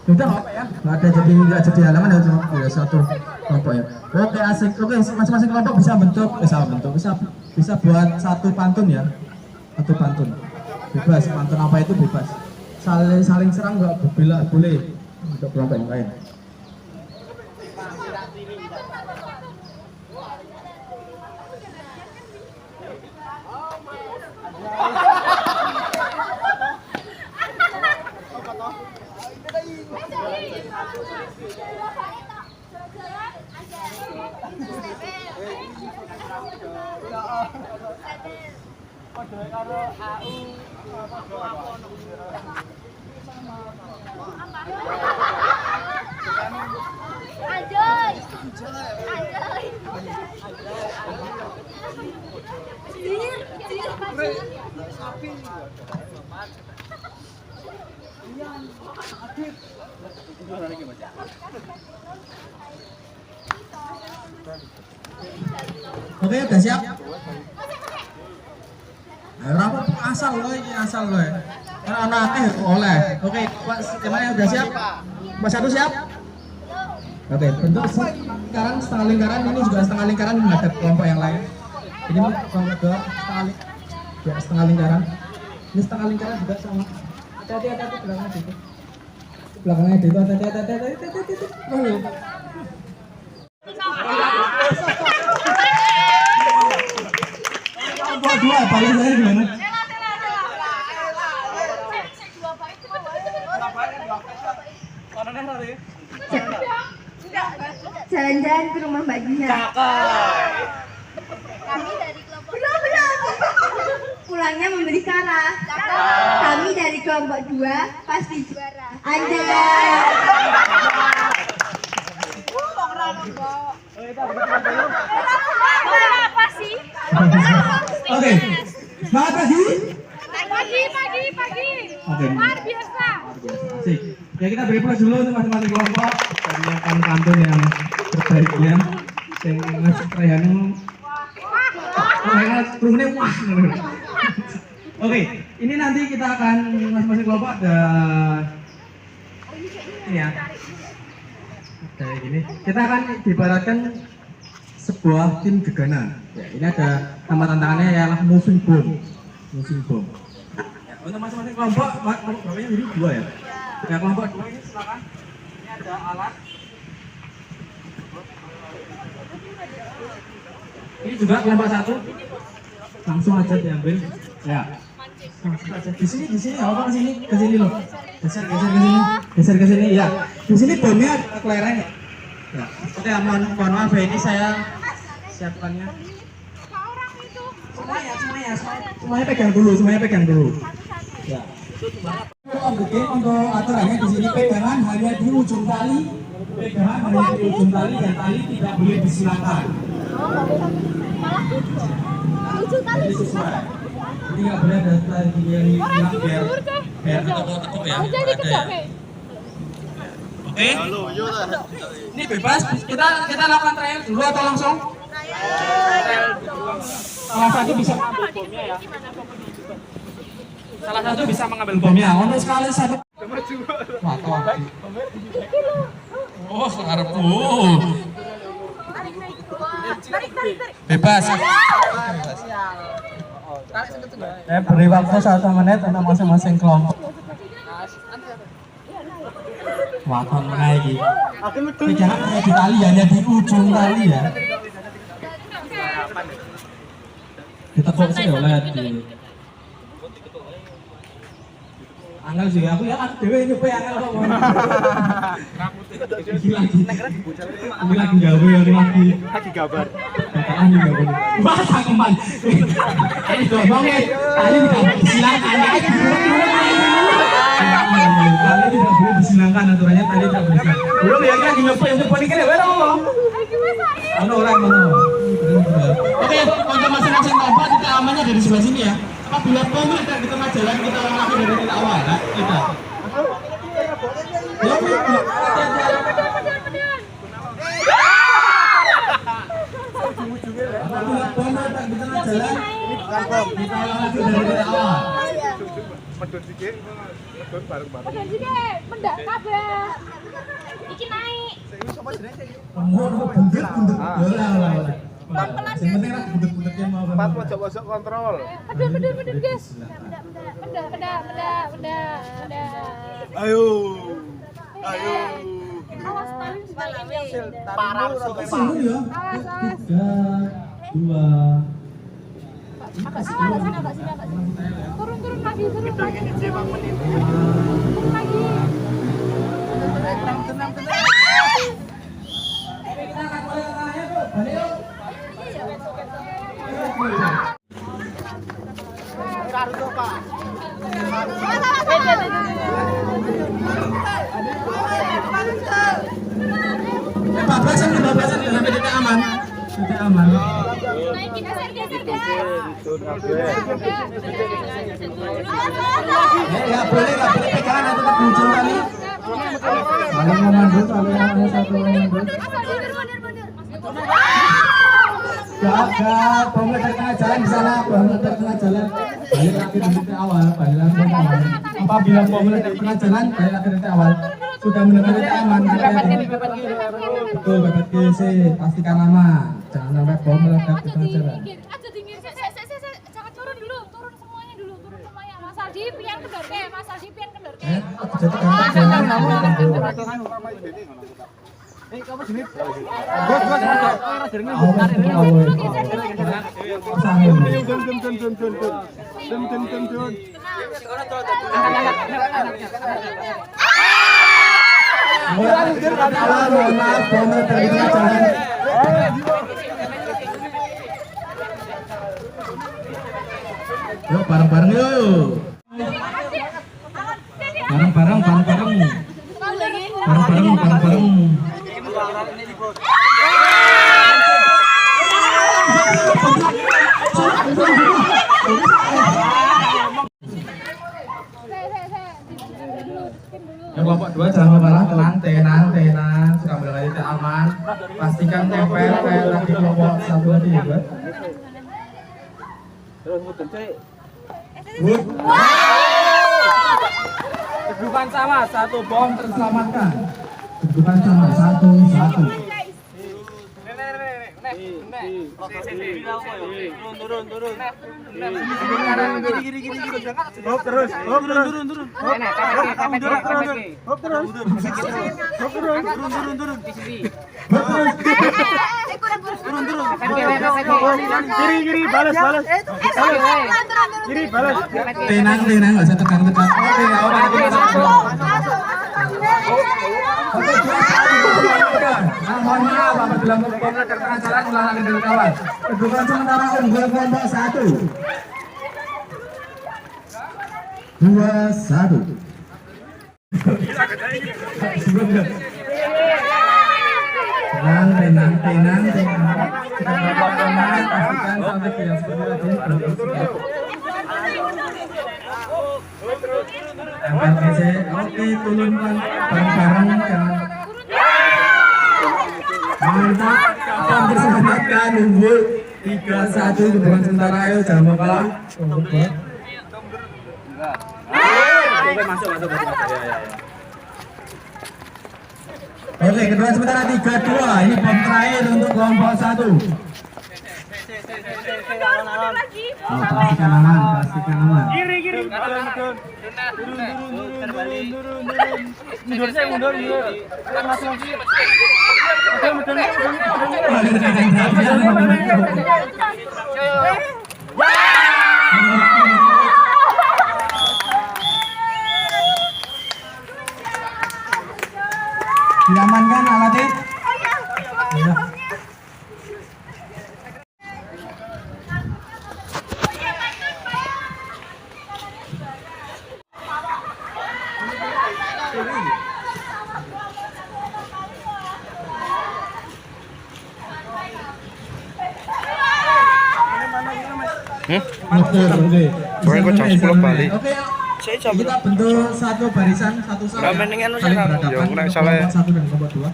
S3: Ya udah nggak apa ya? Nggak jadi halaman ya cuma ya satu kelompok ya. Oke asik. Oke masing-masing kelompok bisa buat satu pantun ya. Satu pantun. Bebas pantun apa itu bebas. Saling serang nggak boleh untuk kelompok yang lain. Oke, udah siap? Rapat asal loh. Anak-anaknya oleh. Oke, Pak, gimana udah siap? Pak 1 siap? Oke, bentuk sekarang setengah lingkaran, ini juga setengah lingkaran menghadap kelompok yang lain. Ini kelompok 2 setengah lingkaran. Ini setengah lingkaran juga sama. Hati-hati belakangnya itu. Belakangnya itu hati-hati. Kelompok 2 paling saya gimana?
S4: Kami dari kelompok
S7: Belum. Pulangnya membeli Sarah. Kami dari kelompok 2 pasti juara. Anda.
S4: apa sih?
S3: Oke. Semangat pagi.
S4: Pagi.
S3: Oke.
S4: Luar biasa.
S3: Asik. Ya kita beri plus dulu untuk masing-masing kelompok dan yang pantun yang terbaiknya. Yang ngasih perayaan kerumunya wah. Oke, ini nanti kita akan masing-masing kelompok ada ini ya. Kayak gini. Kita akan diibaratkan sebuah tim gegana. Ya, ini ada nama tantangannya ialah moving bomb. Ya, untuk masing-masing kelompok, kelompoknya jadi 2 ya. Ya, kelompok 2 ini silakan. Ini ada alat. Ini juga kelompok 1. Langsung aja diambil. Ya. Langsung aja. Di sini apa ke sini loh. Geser ke sini. Ya. Di sini bomnya ada kelereng ya. Ya. Oke, mohon maaf ya, ini saya siapkannya. Semuanya pegang dulu. Ya. Untuk aturannya di sini pegangan hanya di ujung tali. Dan tali tidak boleh disilakan. Jadi sesuai. Jadi nggak boleh ada tali yang hilang biar tetap ya. Oke. Ini bebas. Kita lakukan trial dulu atau langsung? Salah satu bisa mengambil bomnya ya. Untuk sekali satu. Oh, sekarang bebas. Saya beri waktu 1 menit untuk masing-masing kelompok. Waton menaiki. Tapi jangan hanya di tali, hanya di ujung tali ya. Ditekuk sih oleh di angel sih, aku ya dewe nyoba angel kok. Ini lagi gawe ya, lagi gambar. Ini gambar. Wah, cangkeman. Ini domongnya, tadi tidak disilakan. Tadi tidak boleh disilakan aturannya, tadi tidak boleh disilakan. Belum ya, lagi nyoba ini kan ya, ngomong. Ono orang mana? Oke, untuk masing-masing kelompok titik amannya dari sebelah sini ya. Apabila pemilik dan di tengah jalan kita lagi dari titik awal, nah, kita. Ya, apabila pemilik dan di tengah jalan, kita lagi dari titik awal.
S5: Medun sikit, medun bareng-bareng.
S4: Mendak kabeh. Iki naik.
S3: Bentuk. Yang penting lah bentuk-bentuknya mau.
S5: Empat pojok kontrol.
S4: Bener guys. Benda.
S5: Ayo.
S4: Awas tali sebalik.
S5: Parah
S3: Sini ya. 3, 2.
S4: Agak sini. Turun lagi. Turun lagi. Tenang.
S3: Kita akan mulai tengahnya tuh. Balik yuk. Bablasan sampai titik aman. Ya boleh pegangan atau tetap ujung kali. Saling memandu, satu memandu. Gak, bomnya dari tengah jalan di sana, bomnya dari tengah jalan. Balik lagi dari titik awal, Apabila bomnya dari tengah jalan, balik lagi dari titik awal. Sudah mendekati titik aman, betul, bebet kiri, pastikan aman. Jangan sampai bom meledak di tengah jalan.
S4: Jangan turun semuanya. Mas Aldi pian kendor.
S3: Jadi Yuk bareng-bareng yuk. Bareng-bareng. Yang kelompok 2 jangan lupa tenang. Sudah mulai aman. Pastikan tempel kayak tadi kelompok 1 tadi ya, Mbak.
S6: Terus mutun cuy.
S3: Kedudukan sama, 1 bom terselamatkan. Kedudukan sama, 1-1.
S6: Turun.
S5: Hop terus. Kiri, balas. Kiri, balas.
S3: Tenang, nggak usah tekan. Oke, mohon maaf apabila membuat terkena jalan ulangan dari kawan. Kedudukan sementara unggul kelompok 1. 2-1. Tenang. Kita pastikan strategi yang seperti tadi. Angkat kece, oke, turunkan bareng-bareng jangan. Mantap, apa berselamatkan unggul 3-1 kedudukan sementara. Ayo jangan mau kalah. Masuk. Oke, kedua sementara 3-2. Ini bom terakhir untuk kelompok 1. Pastikan aman.
S5: Kiri. Mundur. Langsung.
S3: Diamankan alatnya. Ya.
S2: Pokoknya kok jam 10 balik.
S3: Oke, kita bentuk satu barisan, satu saf. Saling berhadapan kelompok 1 dan kelompok 2.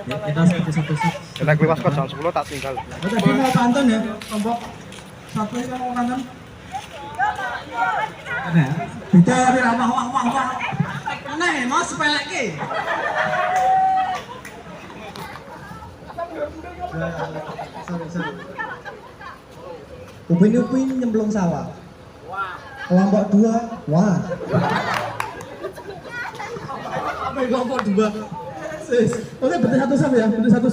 S3: Kita seperti satu saf.
S2: Kita keluar kok jam 10 tak tinggal.
S3: Tadi mau pantun ya, kelompok 1 ini kan mau pantun. Ada. Bicara wah. Nah, mau sepele lagi. Sorry. Upin nyemplung sawah. Kelompok 2, wah. Apa yang kelompok 2? Oke, betul satu saf ya, satu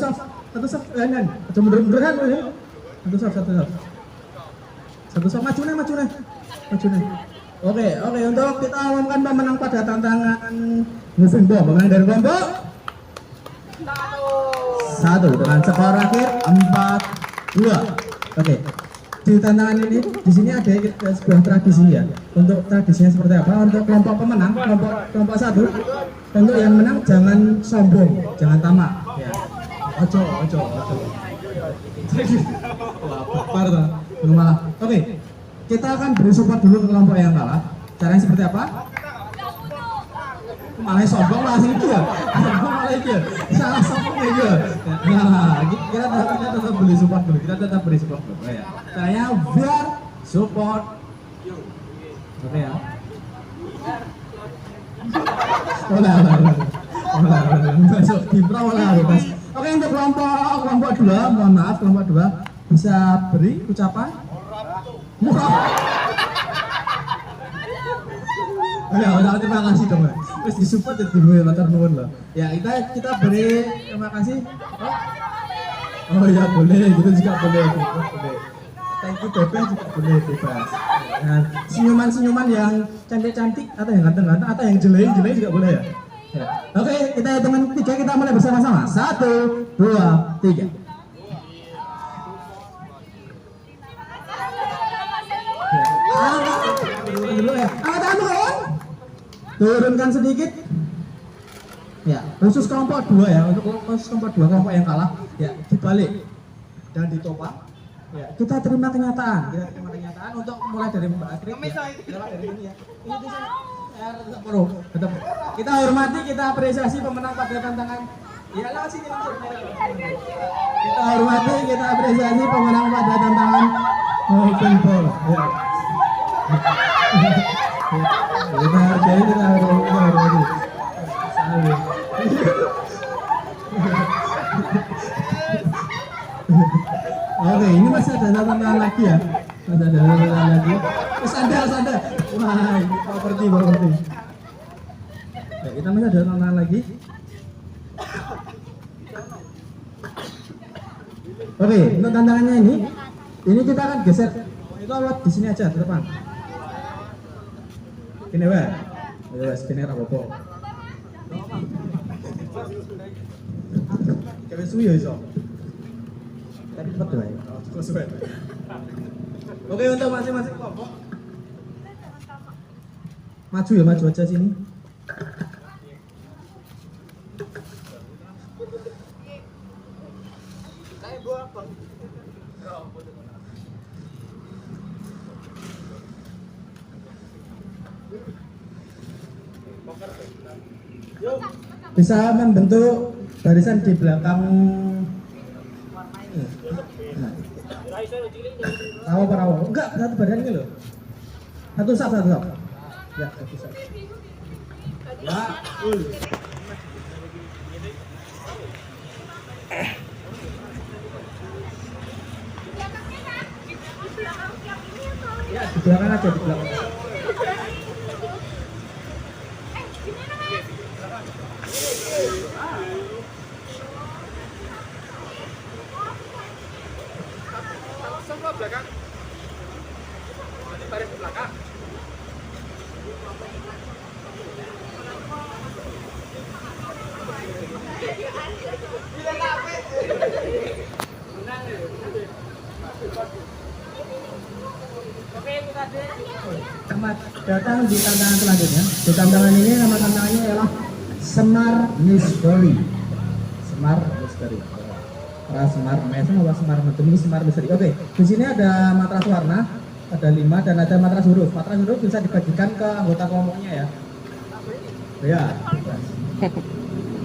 S3: saf kanan. Coba mundur-munduran ya. Satu saf maju nih. Oke, untuk kita umumkan pemenang pada tantangan moving bom. Pemenang dari kelompok 1 dengan skor akhir 4-2. Oke. Di tantangan ini, di sini ada sebuah tradisi ya. Untuk tradisinya seperti apa? Untuk kelompok pemenang, kelompok 1, untuk yang menang jangan sombong, jangan tamak. Ya. Ojo. Wah, parah. Malah. Oke, kita akan beri support dulu ke kelompok yang kalah. Caranya seperti apa? Malah sombong lah itu ya. Salah sombong ya. Nah, kita tetap beri support dulu. Ya. Caranya biar support you. Oke ya. Masuk di bebas. Oke, untuk kelompok 2, mohon maaf kelompok 2 bisa beri ucapan. Ya, terima kasih dong. Terus disupport ya dulu matur nuwun loh. Ya, kita beri terima kasih. Oh ya boleh, gitu juga boleh. Thank you bebas juga boleh bebas. Nah, senyuman yang cantik-cantik atau yang ganteng-ganteng atau yang jelek juga boleh ya. Oke, kita hitungan 3 kita mulai bersama-sama. 1, 2, 3. turunkan dulu ya. Angkat tangan turun. Turunkan sedikit. Ya, khusus kelompok 2 ya. Untuk khusus kelompok 2 kelompok yang kalah, ya dibalik dan ditopang. Ya, kita terima kenyataan. Kita terima kenyataan untuk mulai dari Mbak Astrid. Ya, dari ini ya. Ini bisa tetap pro. Tetap. Kita hormati, kita apresiasi pemenang pada tantangan. Ya, lewat sini langsung. Kita hormati, kita apresiasi pemenang pada tantangan open ball. Ya. Kita hargai, kita hormati. Oke, ini masih ada tantangan lagi ya. Masih ada tantangan lagi. Sadar. Wah, ini properti. Ya, kita masih ada tantangan lagi. Oke, untuk tantangannya ini kita akan geser. Itu awal di sini aja, di depan. Gini wae. Ya wes kene ra apa-apa. Kayak suwi ya iso. Tapi cepet wae. Oke, untuk masing-masing kelompok. Maju aja sini. Bisa membentuk barisan di belakang. Rawa. Enggak, satu badan ini loh. Satu sak. Ya, satu sak. Ya, Ya, di belakang aja, di belakang. Selamat datang di tantangan selanjutnya. Di tantangan ini nama tantangannya adalah Semar Misteri. Semar Mesem atau Semar Mendemi Semar Misteri. Oke, di sini ada matras warna, ada 5 dan ada matras huruf. Matras huruf bisa dibagikan ke anggota kelompoknya ya. Ya, bebas.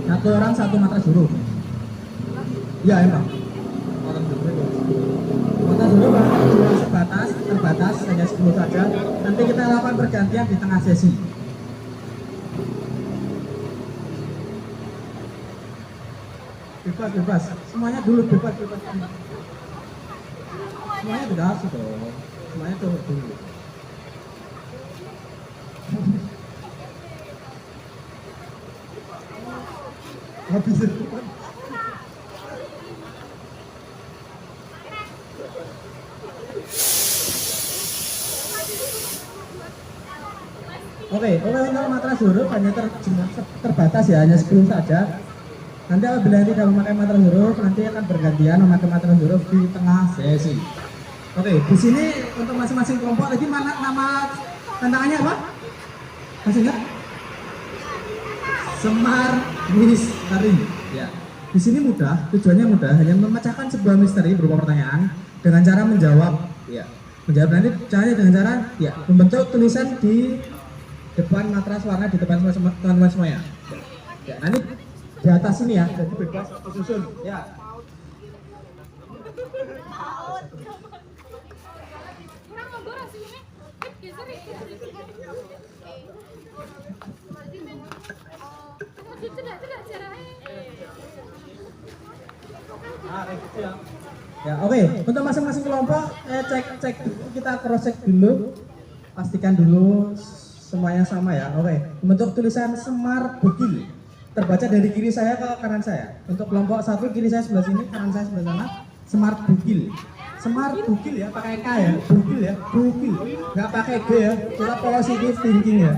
S3: Satu orang satu matras huruf. Ya emang. Matras huruf terbatas hanya 10 saja. Nanti kita lakukan pergantian di tengah sesi. Bebas. Semuanya dulu bebas. Semuanya tidak harus dong. Semuanya coba dulu. Habis itu. Oke, untuk matras huruf hanya terbatas ya, hanya 10 saja. Nanti apabila tidak memakai matras huruf, nanti akan bergantian memakai matras huruf di tengah sesi. Oke, di sini untuk masing-masing kelompok tadi mana nama tantangannya apa? Masih enggak? Semar Misteri. Ya. Di sini mudah, tujuannya mudah, hanya memecahkan sebuah misteri berupa pertanyaan dengan cara menjawab. Ya. Menjawab nanti caranya dengan cara membentuk tulisan di depan matras warna di depan teman-teman semuanya. Ya, nanti di atas ini ya, jadi bebas disusun. Ya. Ya, oke. Untuk masing-masing kelompok cek kita cross check dulu. Pastikan dulu semuanya sama ya. Oke. Bentuk tulisan Semar Bugil terbaca dari kiri saya ke kanan saya. Untuk kelompok 1 kiri saya sebelah sini, kanan saya sebelah sana. Semar Bugil. Semar Bugil ya, pakai K ya. Bugil ya, Bugil. Enggak pakai G ya. Kita positif thinking ya.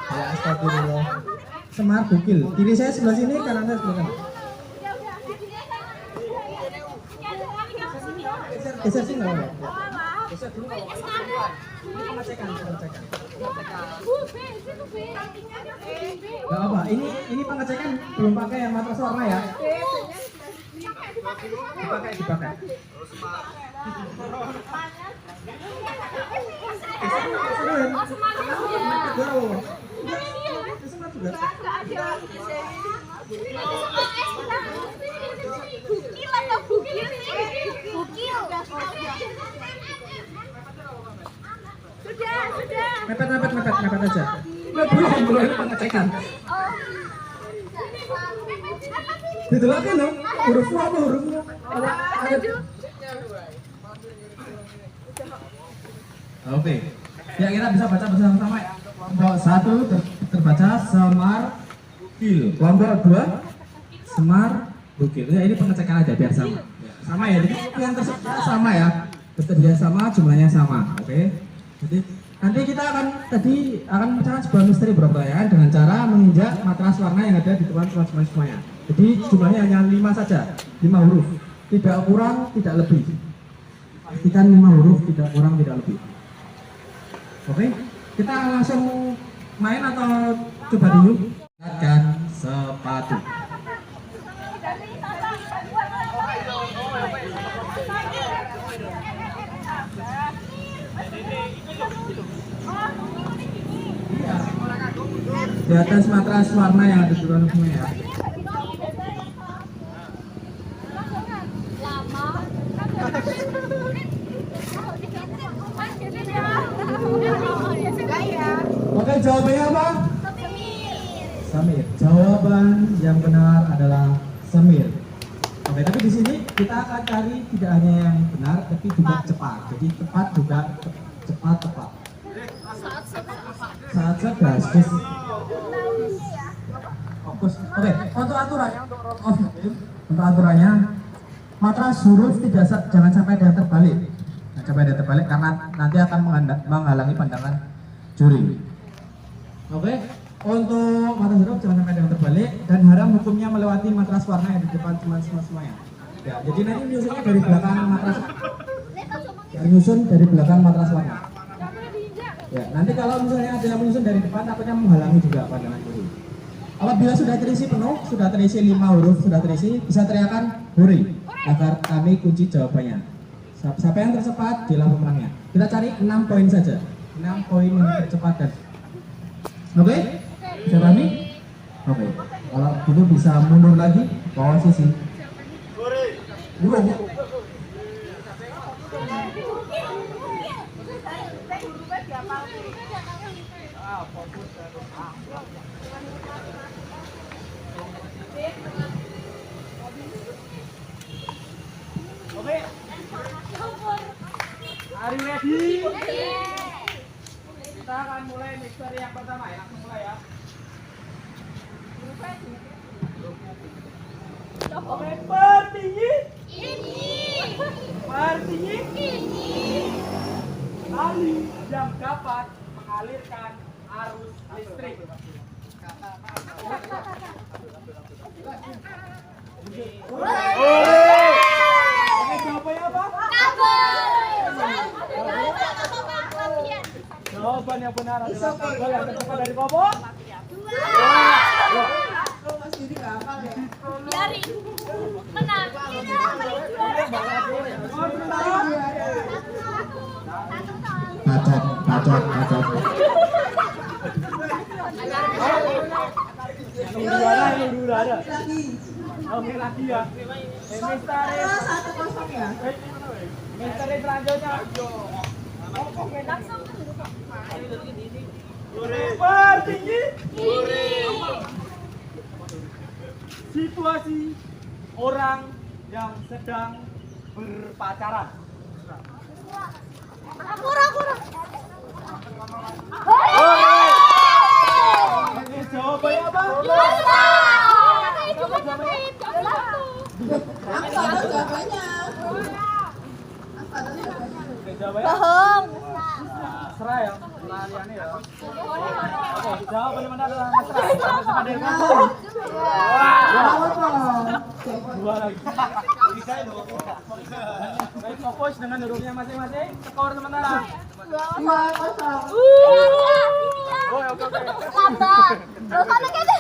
S3: Ya, astagfirullah. Semar Bugil. Kiri saya sebelah sini, kanan saya sebelah sana. Geser sini enggak apa-apa. Geser dulu kalau mau. Ini pengecekan. Gak apa, ini pengecekan belum pakai yang matras warna ya. Dipakai. Mepet aja. Belum ini pengecekan. Ditelakan dong, hurufmu apa hurufmu? Oke, ya kita bisa baca bersama-sama ya. Kelompok 1 terbaca Semar Bukil. Kelompok 2 Semar Bukil. Ya ini pengecekan aja biar sama. Sama ya, jadi yang tersedia sama ya. Tersedia sama, jumlahnya sama. Oke. Jadi nanti kita akan memecahkan sebuah misteri perayaan dengan cara menginjak matras warna yang ada di depan teman-teman semuanya. Jadi jumlahnya hanya 5 saja, 5 huruf. Tidak kurang, tidak lebih. Pastikan 5 huruf, tidak kurang, tidak lebih. Oke, kita langsung main atau coba dulu? Dan sepatu. Di atas matras warna yang ada di depan semua ya. Oke, jawabannya apa? Samir. Jawaban yang benar adalah Samir. Oke, tapi di sini kita akan cari tidak hanya yang benar, tapi juga cepat. Jadi cepat juga cepat tepat. Saat cerdas. Fokus. Oke, untuk aturannya, matras huruf jangan sampai dia terbalik. Sampai dia terbalik karena nanti akan menghalangi pandangan juri. Oke, untuk matras huruf jangan sampai dia terbalik dan haram hukumnya melewati matras warna yang di depan semuanya. Ya, jadi nanti menyusunnya dari belakang matras. Menyusun dari belakang matras warna. Ya, nanti kalau misalnya ada yang menyusun dari depan takutnya menghalangi juga pandangan juri. Apabila sudah terisi penuh, sudah terisi 5 huruf, sudah terisi, bisa teriakan huri agar kami kunci jawabannya. Siapa yang tercepat dialah pemenangnya. Kita cari 6 poin saja. 6 poin yang tercepat. Oke? Bisa pahami? Oke. Kalau gitu bisa mundur lagi, bawa sisi. Burung.
S5: Oke. Are you ready? Kita akan mulai misteri yang pertama ya. Langsung mulai ya. Oke, pertinggi. Pertinggi. Tali yang dapat mengalirkan arus listrik. Oke, jawabannya apa? Jawaban yang benar adalah kabel. Yang tercepat dari kelompok 2.
S4: Biarin. Menang.
S3: Bacot.
S5: Yang dulu ada. Oke, lagi ya. Misteri
S7: 1-0 ya.
S5: Misteri selanjutnya. Pertinggi. Situasi orang yang sedang berpacaran. Oke, jawabannya apa?
S7: Jawabannya.
S5: Oke, jawabannya.
S4: Bohong.
S5: Mesra ya, lariannya ya. Oke, jawaban benar adalah mesra. Sama dari kamu. Dua lagi. Baik, fokus dengan hurufnya masing-masing. Skor sementara.
S7: 2-0.
S5: Oke.
S4: Lambat. Loh, kan kene.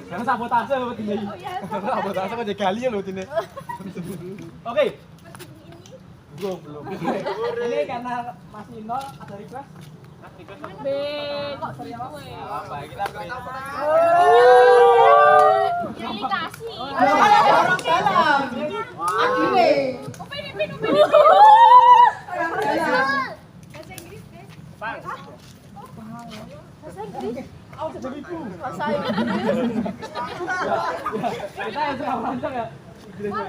S5: Jangan sabotase loh ini.
S2: Sabotase kok jadi ya loh ini.
S5: Oke. Belum. Ini karena masih nol, ada request.
S4: B, kok seri apa?
S5: Apa kita beri?
S4: Pilih kasih.
S1: Orang dalam. Adile.
S4: Upin.
S1: Orang dalam.
S4: Bahasa Inggris, guys.
S5: Bang.
S4: Bahasa Inggris.
S5: Awas jadi ibu.
S4: Bahasa Inggris.
S5: Kita yang sudah lancar ya.
S4: Bisa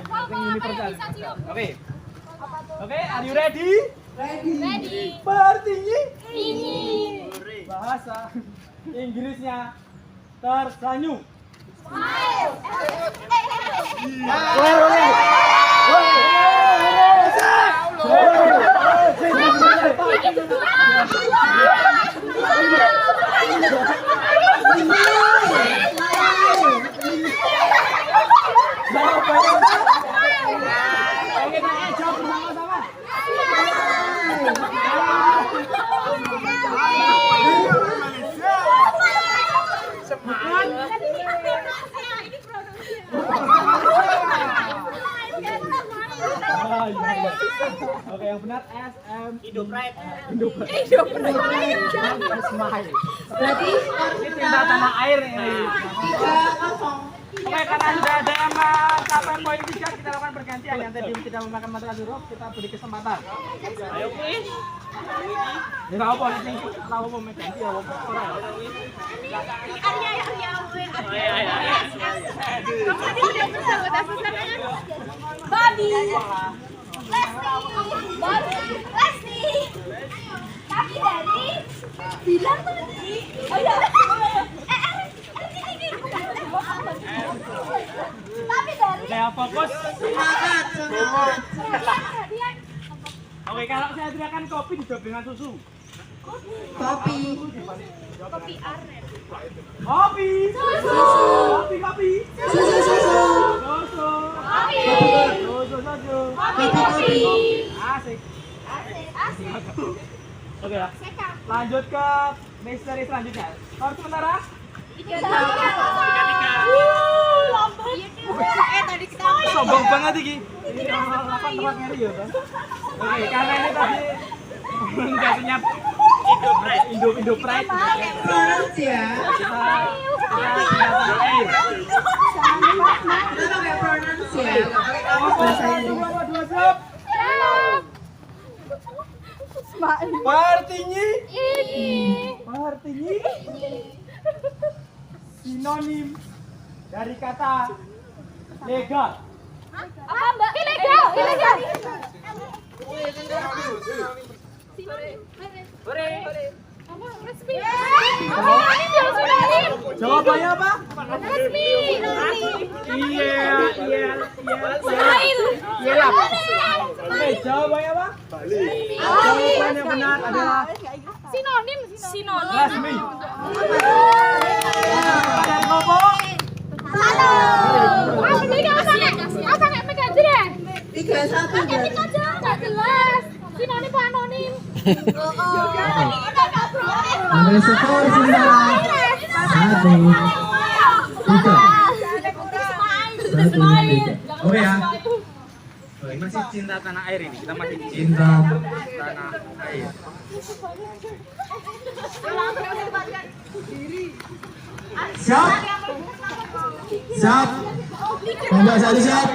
S4: cium.
S5: Oke, are you ready?
S4: Ready.
S5: Bertinggi.
S4: Ini.
S5: Bahasa Inggrisnya tersanyu.
S4: Smile.
S5: Oke, jawab bersama-sama. Oke, yang benar SM Indopride. Smile.
S1: Berarti
S5: Ini cinta tanah air ini.
S1: 3-0.
S5: Oke, karena sudah ada yang mencapai poin 3, kita lakukan pergantian. Yang tadi tidak memakan material huruf, kita beri kesempatan. Ayo, please. Ya, nggak apa-apa, ini tahu mau ganti ya,
S4: Babi. Leslie. Kaki dari bilang tadi. Oh iya. Tapi dari
S5: Oke, fokus.
S1: Semangat.
S5: Oke, kalau saya teriakan kopi dijawab dengan susu.
S1: Kopi.
S4: kopi aren.
S5: Kopi.
S1: Susu.
S5: Kopi.
S1: Susu.
S5: Susu.
S4: Kopi.
S5: Susu.
S1: Kopi.
S5: Asik.
S4: Asik.
S5: Oke ya. Lanjut ke misteri selanjutnya. Skor sementara.
S4: 3-3. Tadi kita
S5: Sombong banget iki. Ini lapan ngeri ya, Bang. Oke, karena ini tadi enggaknya Indo Pride.
S1: Pronounce ya.
S5: Kita air.
S1: Kita pakai pronounce ya. Kamu bahasa Inggris.
S5: Dua siap. Partinggi. Partinggi. Sinonim dari kata legal.
S4: apa Mbak? Ilegal. Resmi.
S5: Jawabannya apa?
S4: Resmi.
S5: Iya.
S4: Smile.
S5: Iya. Oke, jawabannya apa? Jawaban yang benar adalah
S4: Sinonim.
S5: resmi. Dari ngomong.
S1: Tiga satu berarti.
S4: Nggak jelas. Sinonim apa anonim?
S3: Ambil skor sudah 1-3. Oke ya.
S5: Masih cinta tanah air ini. Kita masih
S3: Cinta
S5: tanah air.
S3: siap. Siap. Nomor 1 siap.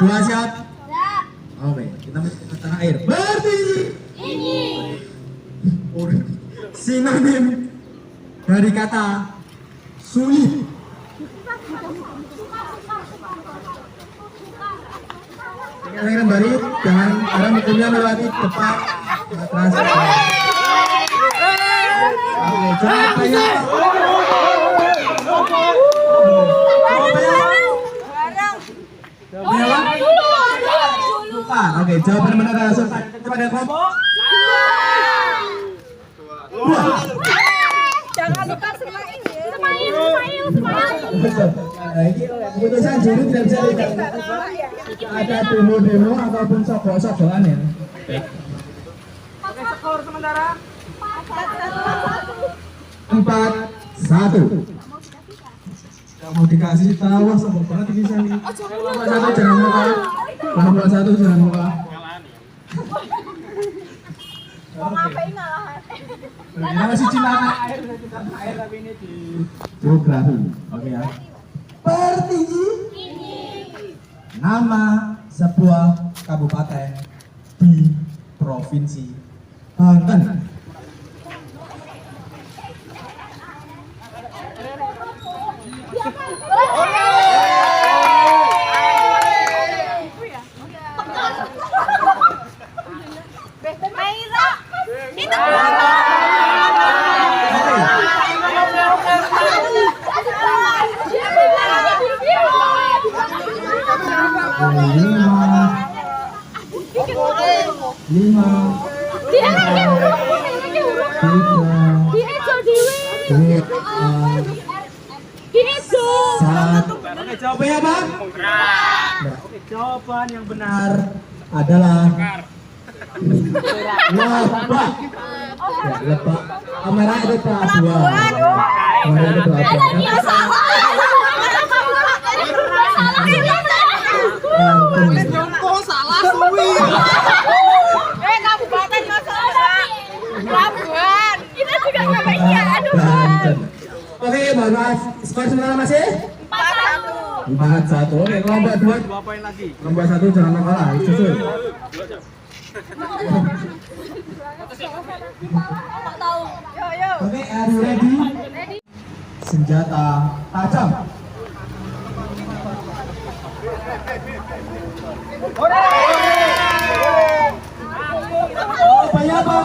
S3: 2 siap. Oke, kita masih ke tanah air. Bertinggi. Sinonim dari kata sulit. Ingat Bari, jangan ada hukumnya melewati depan atas. Oke, jawabannya. Jawabannya apa? Suka. Oke, jawaban benar adalah suka. Kepada kelompok.
S4: Jangan lupa Semail.
S3: Nah, ini keputusan juri tidak bisa dikatakan ada demo-demo ataupun sogok-sogokan ya.
S5: Oke, skor sementara.
S3: 4-1. Gak mau dikasih tahu, sombong banget ini Sani. Nomor 1 jangan muka. Nomor 1 jangan muka. Ini masih cinta air tapi ini di geografi. Oke ya. Pertiwi. Nama sebuah kabupaten di provinsi Banten. Lima.
S4: Dia lagi huruf. Dia itu dewe. Ini tuh.
S5: Oke, jawabannya apa? Oke, jawaban yang benar
S3: Adalah lebak. Ya, lebak. Kamera itu pelabuhan. Kamera itu pelabuhan.
S4: Dia salah. Kabupaten masalah. Pelabuhan. Kita juga sampai iya. Aduh.
S3: Banten. Oke, mohon maaf. Skor sementara masih 4-1. Oke, kelompok 2.
S5: 2 poin lagi.
S3: Kelompok 1 jangan kalah. Susul. Oke, are you ready? Senjata tajam. Oh, banyak apa?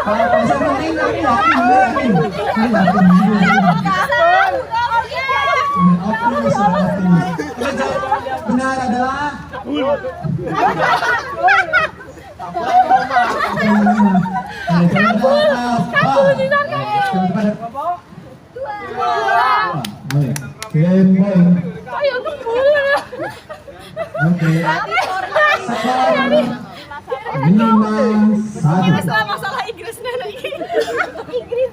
S3: Kalau bisa penting tapi yakin dulu, yakin. Optimis. Benar adalah game point.
S4: Ayo kembali.
S3: Oke. Skor 5-1.
S4: Masalah Inggrisnya lagi. Inggris.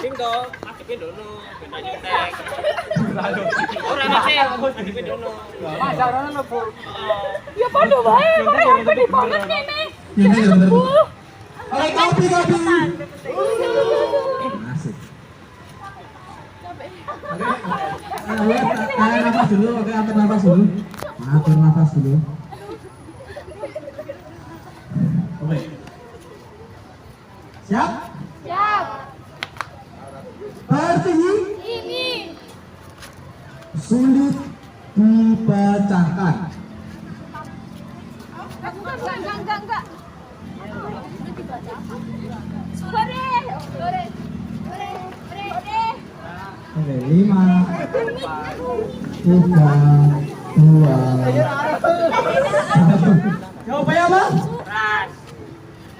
S6: King dong, masukin dulu, beda nyontek. Ora masih, masukin dulu.
S5: Pasaran lo, Bu.
S4: Ya pada bae, kok gede banget kene.
S3: Ini yang benar. Oke, kopi. Asik. Oke, tahan nafas dulu. Oke, atur nafas dulu. Atur nafas dulu. Oke. Siap?
S4: Siap.
S3: Pertiwi
S4: Ini.
S3: sulit dipecahkan.
S4: Enggak. Sore.
S3: Oke, 5, 3, 2, 1. Jawabannya apa?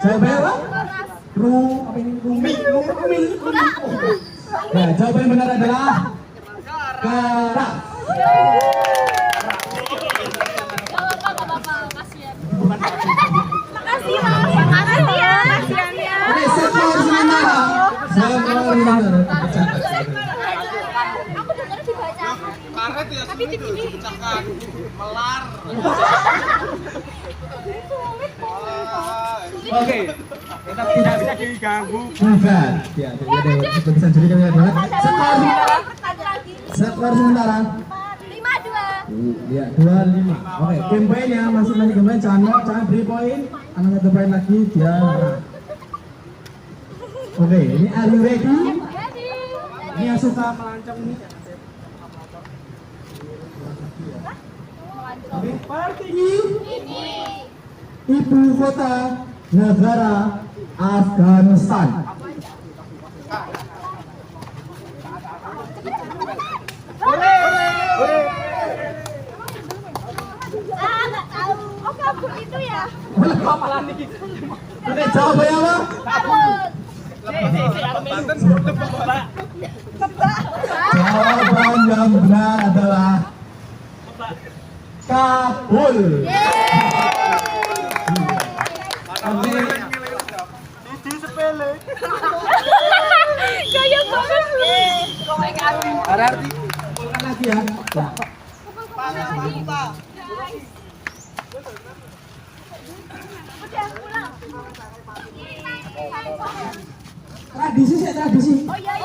S3: Jawabannya apa? Rumi. Ya, jawaban yang benar adalah keras.
S4: Makasih ya.
S3: Oke, skor sementara.
S4: Aku dengar dibaca.
S6: Karet ya
S4: Tapi di sini
S6: dipecahkan. Melar.
S3: Oke,
S5: Kita tidak bisa diganggu.
S3: bukan. Ya, keputusan juri kami adalah skor sementara.
S4: 5-2.
S3: Ya, 2-5. Oke, game poinnya masing-masing game poin jangan beri poin. Anak satu poin lagi dia menang. Oke, ini are you ready? Ini yang suka melancong ini. Oke, Pertiwi. Ibu kota negara Afghanistan.
S5: malah nih.
S3: Oke, jawabannya apa? Jawaban yang benar adalah Kabul.
S4: Gaya banget.
S3: Berarti ulang lagi ya. Tradisi sih tradisi.
S4: Oh iya.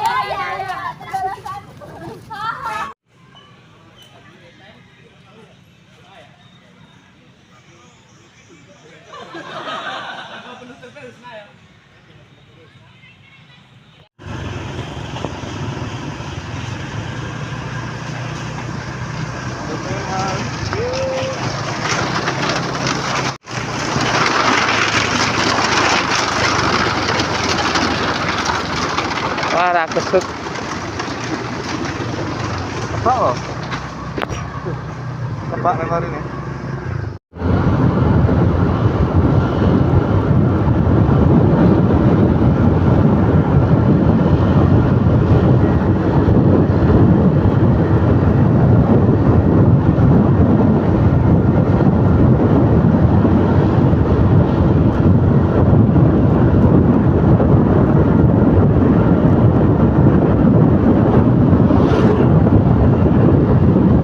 S6: Wah, ra kesut.
S2: Apa? Tebak memang ini.